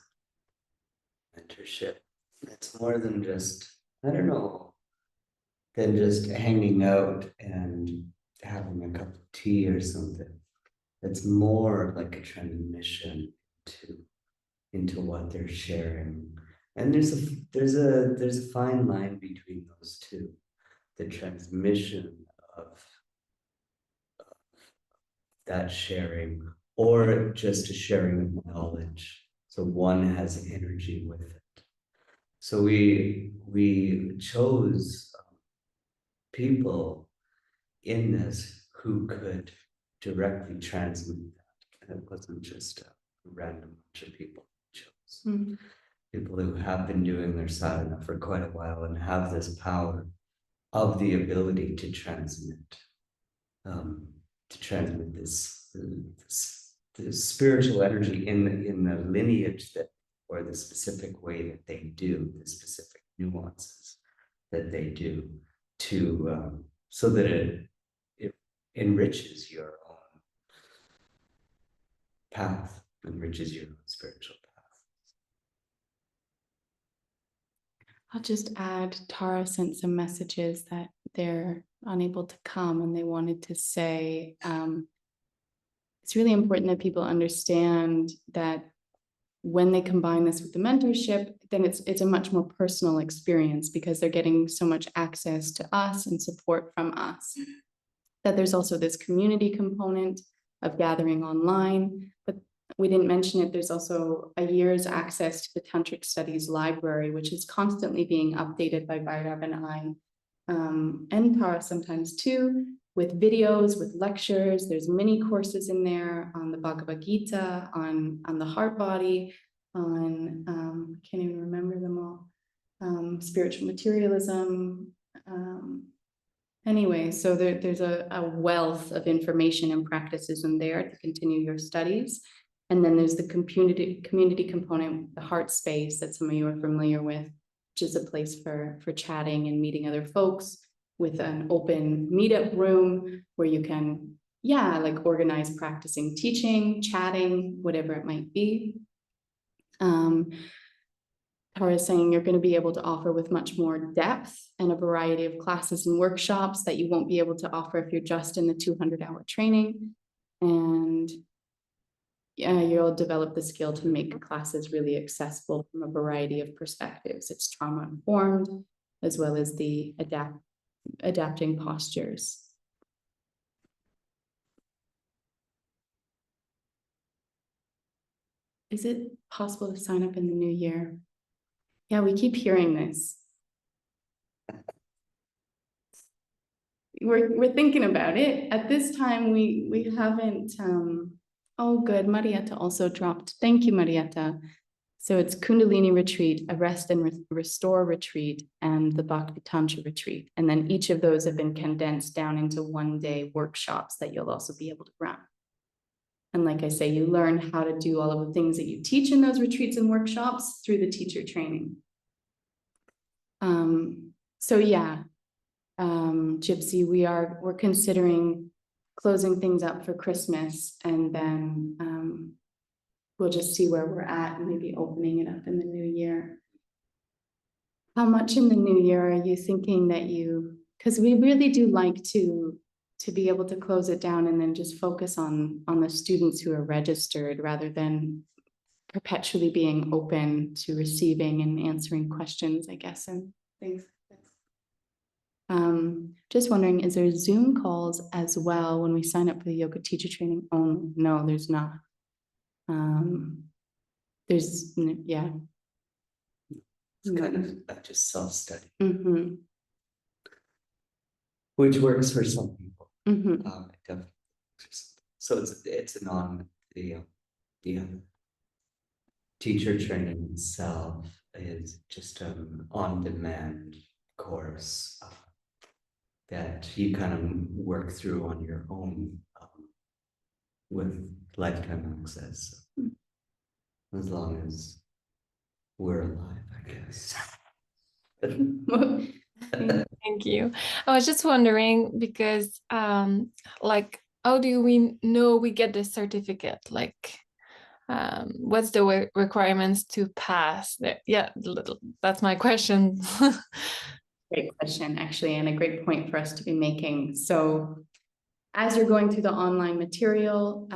and mentorship. It's more than just, I don't know, than just hanging out and having a cup of tea or something. It's more like a transmission into what they're sharing. And there's a fine line between those two. The transmission of that sharing, or just a sharing of knowledge. So one has energy with it. So we chose people in this who could directly transmit that. And it wasn't just a random bunch of people we chose. Mm-hmm. People who have been doing their sadhana for quite a while and have this power of the ability to transmit this spiritual energy in the lineage that, or the specific way that they do, the specific nuances that they do, to so that it enriches your own path, enriches your own spiritual path. I'll just add, Tara sent some messages that they're unable to come, and they wanted to say it's really important that people understand that when they combine this with the mentorship, then it's a much more personal experience, because they're getting so much access to us and support from us. That there's also this community component of gathering online, but we didn't mention it. There's also a year's access to the Tantric Studies library, which is constantly being updated by Bhairav and I, and Tara sometimes too, with videos, with lectures. There's mini courses in there on the Bhagavad Gita, on the heart body, on, I can't even remember them all, spiritual materialism. Anyway, so there's a wealth of information and practices in there to continue your studies. And then there's the community component, the heart space that some of you are familiar with, which is a place for chatting and meeting other folks, with an open meetup room where you can, like organize practicing teaching, chatting, whatever it might be. Tara Tara is saying you're going to be able to offer with much more depth and a variety of classes and workshops that you won't be able to offer if you're just in the 200-hour training. And you'll develop the skill to make classes really accessible from a variety of perspectives. It's trauma informed, as well as the adapting postures. Is it possible to sign up in the new year? Yeah, we keep hearing this. We're thinking about it. At this time, we haven't. Oh, good. Marietta also dropped. Thank you, Marietta. So it's Kundalini retreat, a rest and restore retreat, and the Bhakti Tantra retreat. And then each of those have been condensed down into one-day workshops that you'll also be able to run. And like I say, you learn how to do all of the things that you teach in those retreats and workshops through the teacher training. So yeah, Gypsy, we're considering closing things up for Christmas, and then we'll just see where we're at and maybe opening it up in the new year. How much in the new year are you thinking that because we really do like to be able to close it down and then just focus on the students who are registered rather than perpetually being open to receiving and answering questions, I guess, and things. Just wondering, is there Zoom calls as well when we sign up for the yoga teacher training only? No, there's not. Yeah. It's kind of just self-study, Mm-hmm. which works for some people. Mm-hmm. It definitely works for some. So it's the teacher training itself is just an on-demand course that you kind of work through on your own with lifetime access, as long as we're alive, I guess. Thank you. I was just wondering because like how do we know we get this certificate? Like what's the requirements to pass there? Yeah, that's my question. Great question, actually, and a great point for us to be making. So as you're going through the online material,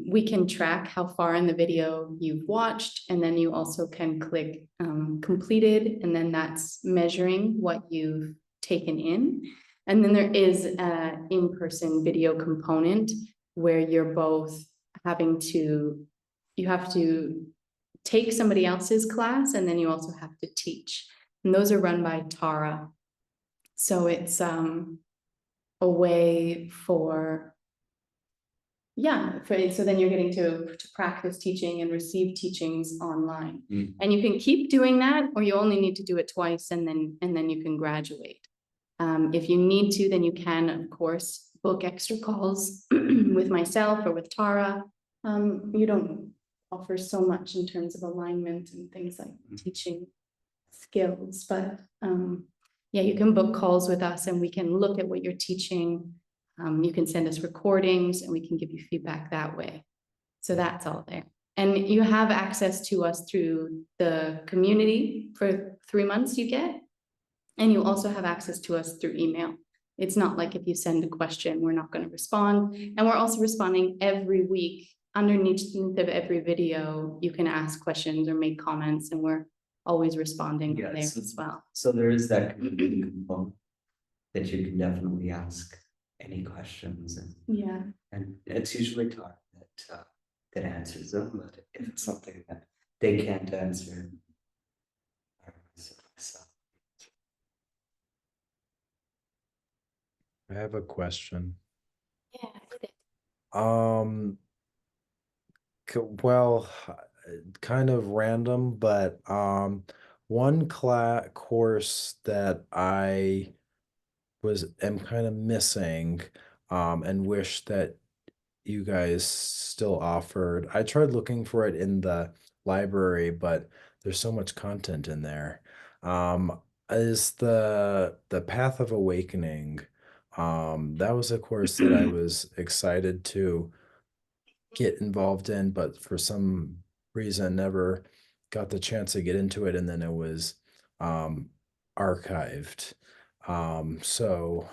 we can track how far in the video you've watched, and then you also can click completed, and then that's measuring what you've taken in. And then there is an in-person video component where you're both you have to take somebody else's class, and then you also have to teach. And those are run by Tara. So it's a way for, so then you're getting to practice teaching and receive teachings online. Mm. And you can keep doing that, or you only need to do it twice, and then you can graduate. If you need to, then you can, of course, book extra calls with myself or with Tara. You don't offer so much in terms of alignment and things like teaching skills, but yeah, you can book calls with us and we can look at what you're teaching. You can send us recordings and we can give you feedback that way. So that's all there. And you have access to us through the community for 3 months you get. And you also have access to us through email. It's not like if you send a question, we're not going to respond. And we're also responding every week. Underneath of every video, you can ask questions or make comments, and we're always responding there as well. So there is that community component that you can definitely ask any questions, and it's usually Tara that answers them. But if it's something that they can't answer, I have a question. Yeah. Well, kind of random, but one course that I am kind of missing and wish that you guys still offered. I tried looking for it in the library, but there's so much content in there. Is the Path of Awakening. That was a course that I was excited to get involved in, but for some reason never got the chance to get into it, and then it was archived. So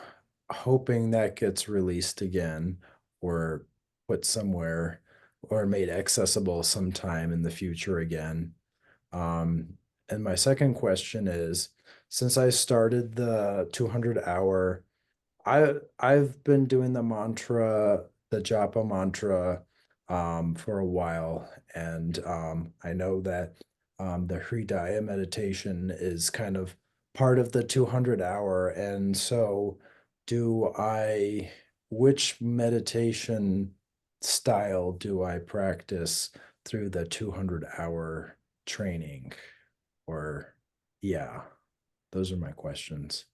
hoping that gets released again or put somewhere or made accessible sometime in the future again. And my second question is, since I started the 200-hour, I've been doing the mantra, the japa mantra, for a while, and I know that the Hridaya meditation is kind of part of the 200-hour, and so which meditation style do I practice through the 200-hour training? Or, yeah, those are my questions.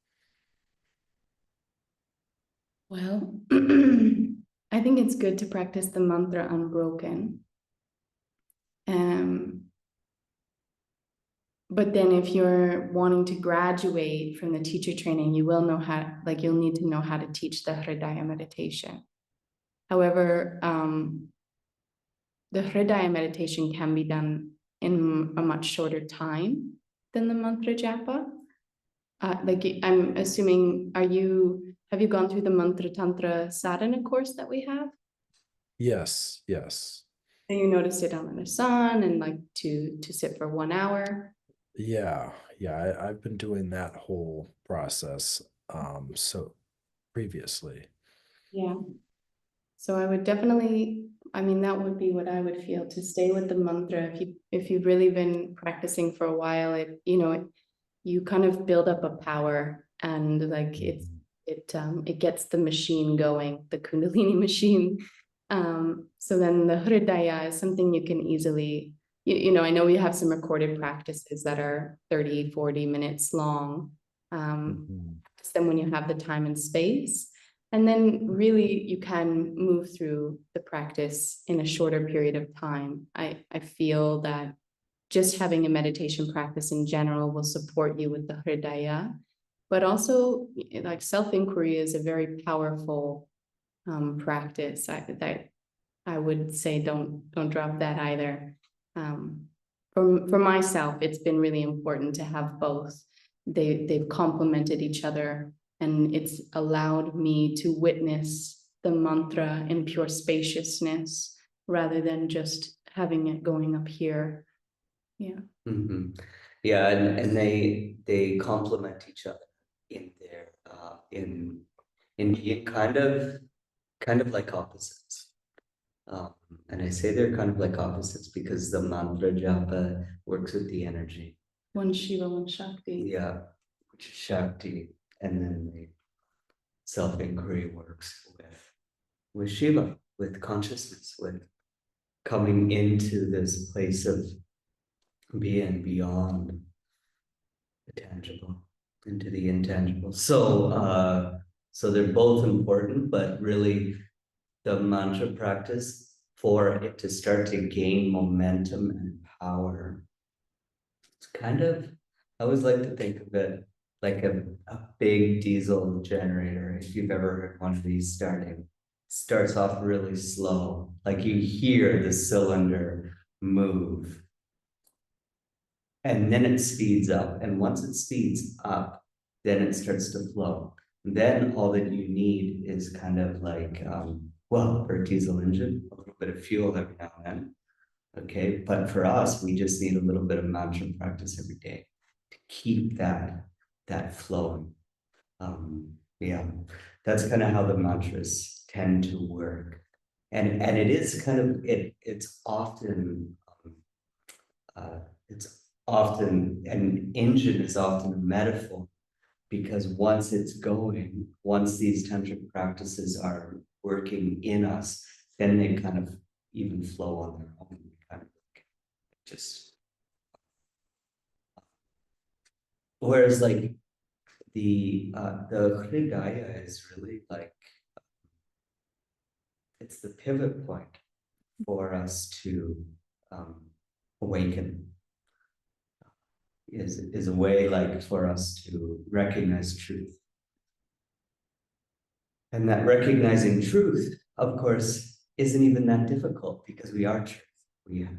Well, I think it's good to practice the mantra unbroken. But then if you're wanting to graduate from the teacher training, you will know how, like you'll need to know how to teach the Hridaya meditation. However, the Hridaya meditation can be done in a much shorter time than the mantra japa. Like I'm assuming, have you gone through the mantra tantra sadhana course that we have? Yes. And you notice it under the sun and like to sit for 1 hour. Yeah. I've been doing that whole process so previously. Yeah. So I would definitely, I mean, that would be what I would feel, to stay with the mantra. If you've really been practicing for a while, you kind of build up a power, and like it gets the machine going, the Kundalini machine. So then the Hridaya is something you can easily, I know we have some recorded practices that are 30-40 minutes long. Then when you have the time and space, and then really you can move through the practice in a shorter period of time. I feel that just having a meditation practice in general will support you with the Hridaya, but also like self-inquiry is a very powerful practice. I would say don't drop that either. For myself, it's been really important to have both. They've complemented each other, and it's allowed me to witness the mantra in pure spaciousness rather than just having it going up here. Yeah. Mm-hmm. Yeah, and they complement each other in their in being kind of like opposites. And I say they're kind of like opposites because the mantra japa works with the energy. One Shiva, one Shakti. Yeah, which is Shakti, and then the self-inquiry works with Shiva, with consciousness, with coming into this place of being beyond the tangible, into the intangible. So they're both important, but really the mantra practice, for it to start to gain momentum and power, it's kind of, I always like to think of it like a big diesel generator. If you've ever heard one of these starts off really slow, like you hear the cylinder move, and then it speeds up. And once it speeds up, then it starts to flow. Then all that you need is kind of like, for a diesel engine, a little bit of fuel every now and then. Okay, but for us, we just need a little bit of mantra practice every day to keep that flowing. Yeah, that's kind of how the mantras tend to work. And it is kind of, it's often an engine is often a metaphor, because once it's going, once these tantric practices are working in us, then they kind of even flow on their own, kind of like just. Whereas like the Hridaya is really like, it's the pivot point for us to awaken. Is a way like for us to recognize truth. And that recognizing truth, of course, isn't even that difficult, because we are truth.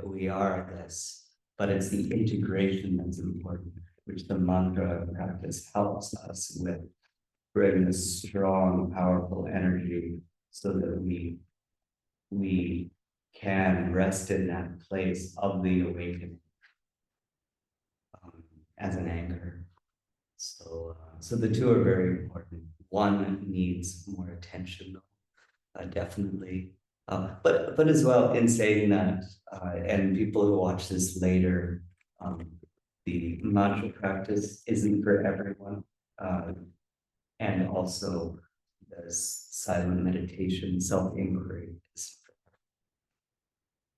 We are this but it's the integration that's important, which the mantra practice helps us with. Bring a strong, powerful energy so that we can rest in that place of the awakening as an anchor. So, so the two are very important. One needs more attention, definitely. But as well, in saying that, and people who watch this later, the mantra practice isn't for everyone. And also there's silent meditation, self-inquiry.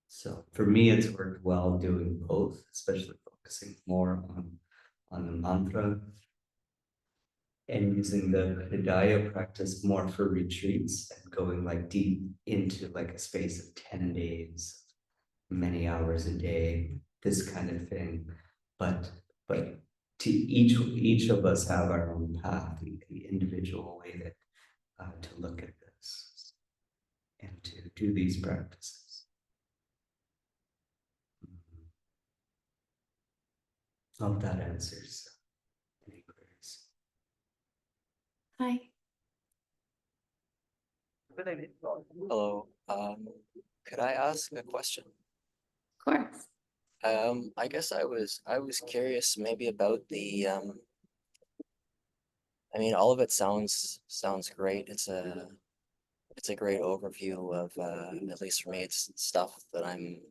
So for me, it's worked well doing both, especially focusing more on the mantra and using the Hidayah practice more for retreats and going like deep into like a space of 10 days, many hours a day, this kind of thing. But to each of us have our own path, the individual way that to look at this and to do these practices. Hope that answers any queries. Hi. Hello, could I ask a question? Of course. I guess I was curious maybe about the I mean, all of it sounds great. It's a great overview of at least for me, it's stuff that I'm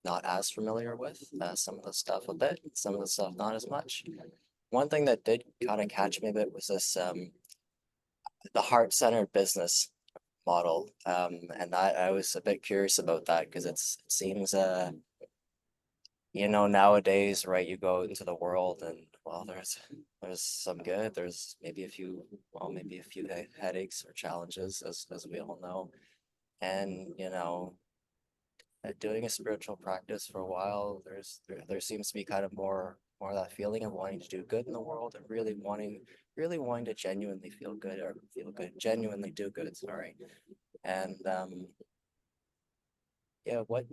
not as familiar with. Some of the stuff a bit, some of the stuff not as much. One thing that did kind of catch me a bit was this the heart-centered business model. And I was a bit curious about that because it seems you know, nowadays, right, you go into the world and well, there's some good, there's maybe a few, well, maybe a few headaches or challenges as we all know. And you know, doing a spiritual practice for a while, there seems to be kind of more of that feeling of wanting to do good in the world and really wanting to genuinely feel good or genuinely do good, sorry. And yeah, what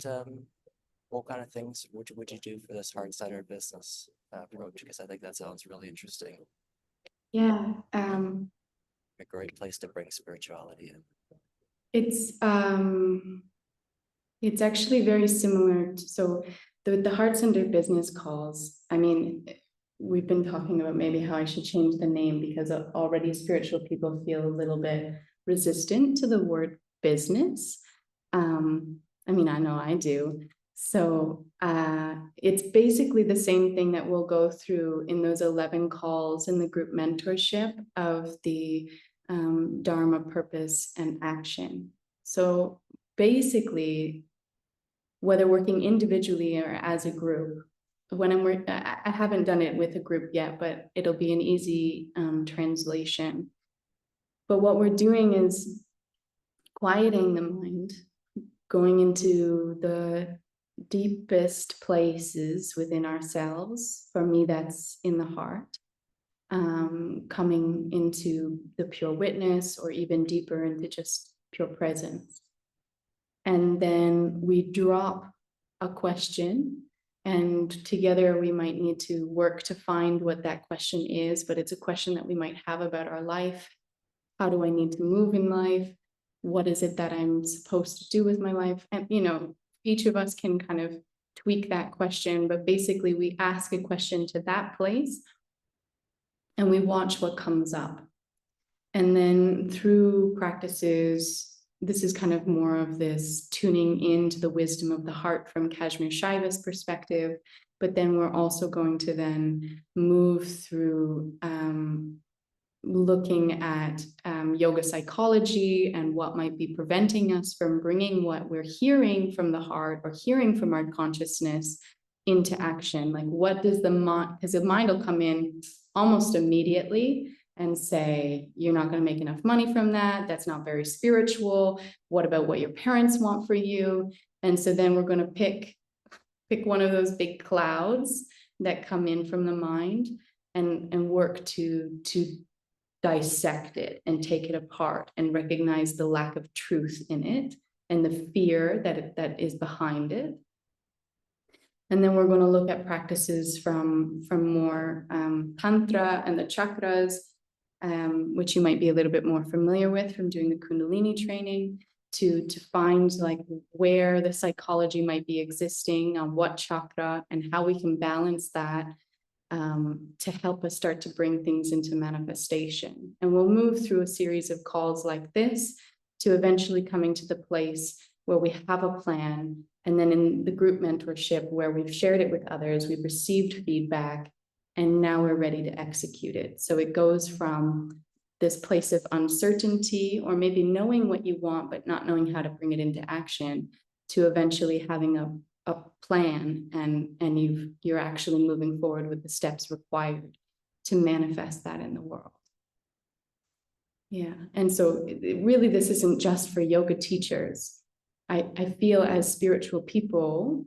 kind of things would you do for this heart-centered business approach? Because I think that sounds really interesting. Yeah. A great place to bring spirituality in. It's actually very similar to, so the heart-centered business calls, I mean, we've been talking about maybe how I should change the name because already spiritual people feel a little bit resistant to the word business. I mean, I know I do. So it's basically the same thing that we'll go through in those 11 calls in the group mentorship of the Dharma, purpose, and action. So basically, whether working individually or as a group, when I haven't done it with a group yet, but it'll be an easy translation. But what we're doing is quieting the mind, going into the deepest places within ourselves. For me, that's in the heart. Coming into the pure witness or even deeper into just pure presence. And then we drop a question and together we might need to work to find what that question is, but it's a question that we might have about our life. How do I need to move in life? What is it that I'm supposed to do with my life? And, you know, each of us can kind of tweak that question, but basically we ask a question to that place and we watch what comes up. And then through practices, this is kind of more of this tuning into the wisdom of the heart from Kashmir Shiva's perspective, but then we're also going to then move through looking at yoga psychology and what might be preventing us from bringing what we're hearing from the heart or hearing from our consciousness into action. Like what does the mind, because the mind will come in almost immediately and say, you're not going to make enough money from that. That's not very spiritual. What about what your parents want for you? And so then we're going to pick one of those big clouds that come in from the mind and work to dissect it and take it apart and recognize the lack of truth in it and the fear that is behind it. And then we're going to look at practices from more Tantra and the chakras, which you might be a little bit more familiar with from doing the Kundalini training, to find like where the psychology might be existing on what chakra and how we can balance that to help us start to bring things into manifestation. And we'll move through a series of calls like this to eventually coming to the place where we have a plan. And then in the group mentorship, where we've shared it with others, we've received feedback, and now we're ready to execute it. So it goes from this place of uncertainty, or maybe knowing what you want, but not knowing how to bring it into action, to eventually having a plan, and you're actually moving forward with the steps required to manifest that in the world. Yeah, and so really this isn't just for yoga teachers. I feel as spiritual people,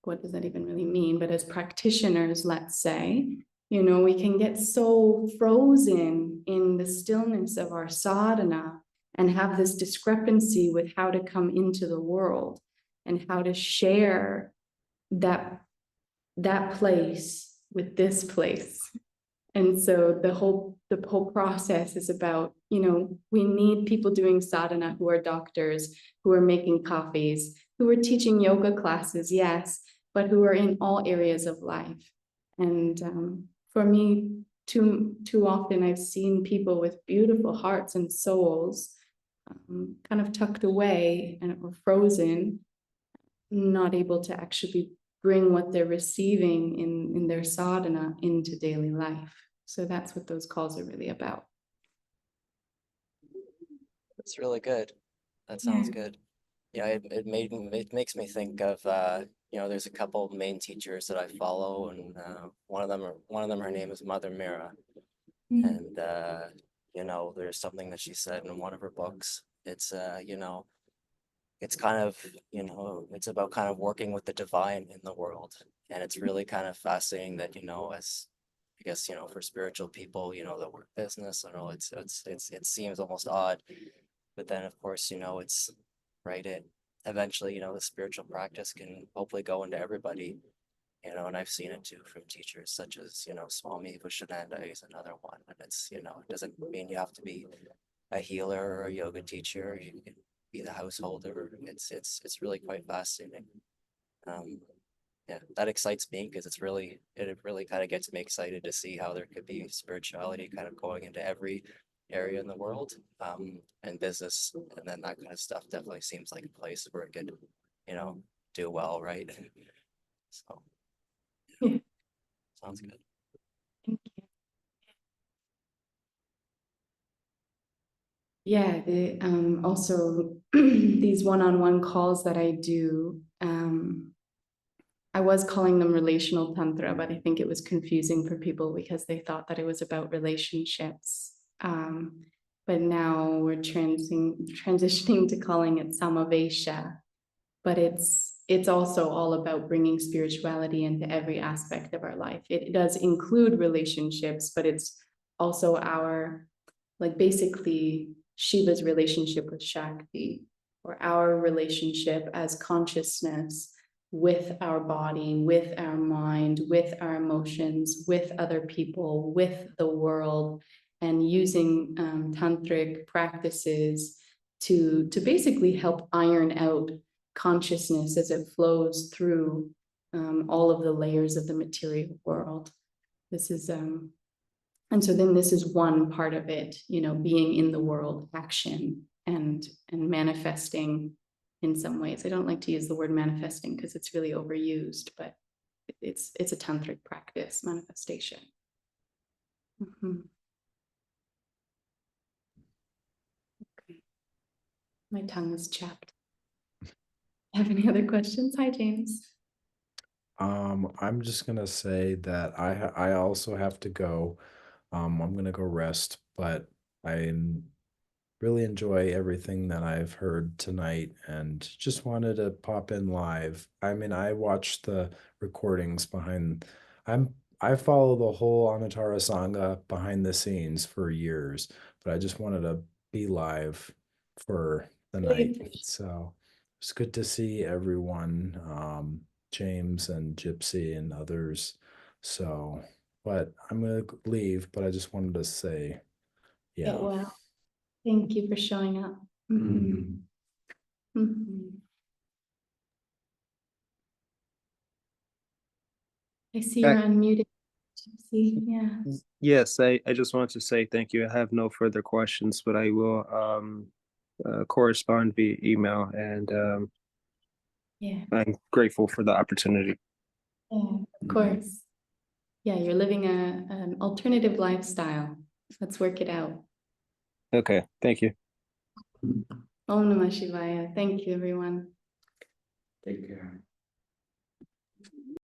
what does that even really mean? But as practitioners, let's say, you know, we can get so frozen in the stillness of our sadhana and have this discrepancy with how to come into the world and how to share that place with this place. And so the whole process is about, you know, we need people doing sadhana who are doctors, who are making coffees, who are teaching yoga classes, yes, but who are in all areas of life. And for me, too often I've seen people with beautiful hearts and souls kind of tucked away and or frozen, not able to actually bring what they're receiving in their sadhana into daily life. So that's what those calls are really about. That's really good. That sounds good. Yeah, it makes me think of you know, there's a couple of main teachers that I follow, and one of them, her name is Mother Mira, and you know, there's something that she said in one of her books. It's you know, it's kind of, you know, it's about kind of working with the divine in the world, and it's really kind of fascinating that, you know, as I guess, you know, for spiritual people, you know, that work business, I know it seems almost odd, but then of course, you know, it's right. It eventually, you know, the spiritual practice can hopefully go into everybody, you know, and I've seen it too from teachers such as, you know, Swami Vishananda is another one. And it's, you know, it doesn't mean you have to be a healer or a yoga teacher. You can be the householder. It's really quite fascinating. Yeah, that excites me because it really kind of gets me excited to see how there could be spirituality kind of going into every area in the world, and business, and then that kind of stuff definitely seems like a place where it could, you know, do well, right? So Yeah. Sounds good. Thank you. Yeah, also these one-on-one calls that I do, I was calling them relational tantra, but I think it was confusing for people because they thought that it was about relationships. But now we're transitioning to calling it samavesha, but it's also all about bringing spirituality into every aspect of our life. It does include relationships, but it's also our, like, basically Shiva's relationship with Shakti, or our relationship as consciousness with our body, with our mind, with our emotions, with other people, with the world, and using tantric practices to basically help iron out consciousness as it flows through all of the layers of the material world. This is and so then this is one part of it, you know, being in the world, action and manifesting in some ways. I don't like to use the word manifesting because it's really overused, but it's a tantric practice, manifestation. Okay. My tongue is chapped. Have any other questions? Hi, James. I'm just gonna say that I also have to go. I'm gonna go rest, but I really enjoy everything that I've heard tonight and just wanted to pop in live. I mean, I watched the recordings behind. I follow the whole Anatara Sangha behind the scenes for years, but I just wanted to be live for the night. So it's good to see everyone. James and Gypsy and others. So, but I'm gonna leave, but I just wanted to say, yeah. Well, thank you for showing up. Mhm. Mhm. I see you're unmuted, Gypsy. Yeah. Yes, I just wanted to say thank you. I have no further questions, but I will correspond via email, and Yeah. I'm grateful for the opportunity. Yeah, of course. Yeah, you're living an alternative lifestyle. Let's work it out. Okay, thank you. Om Namah Shivaya. Thank you, everyone. Take care.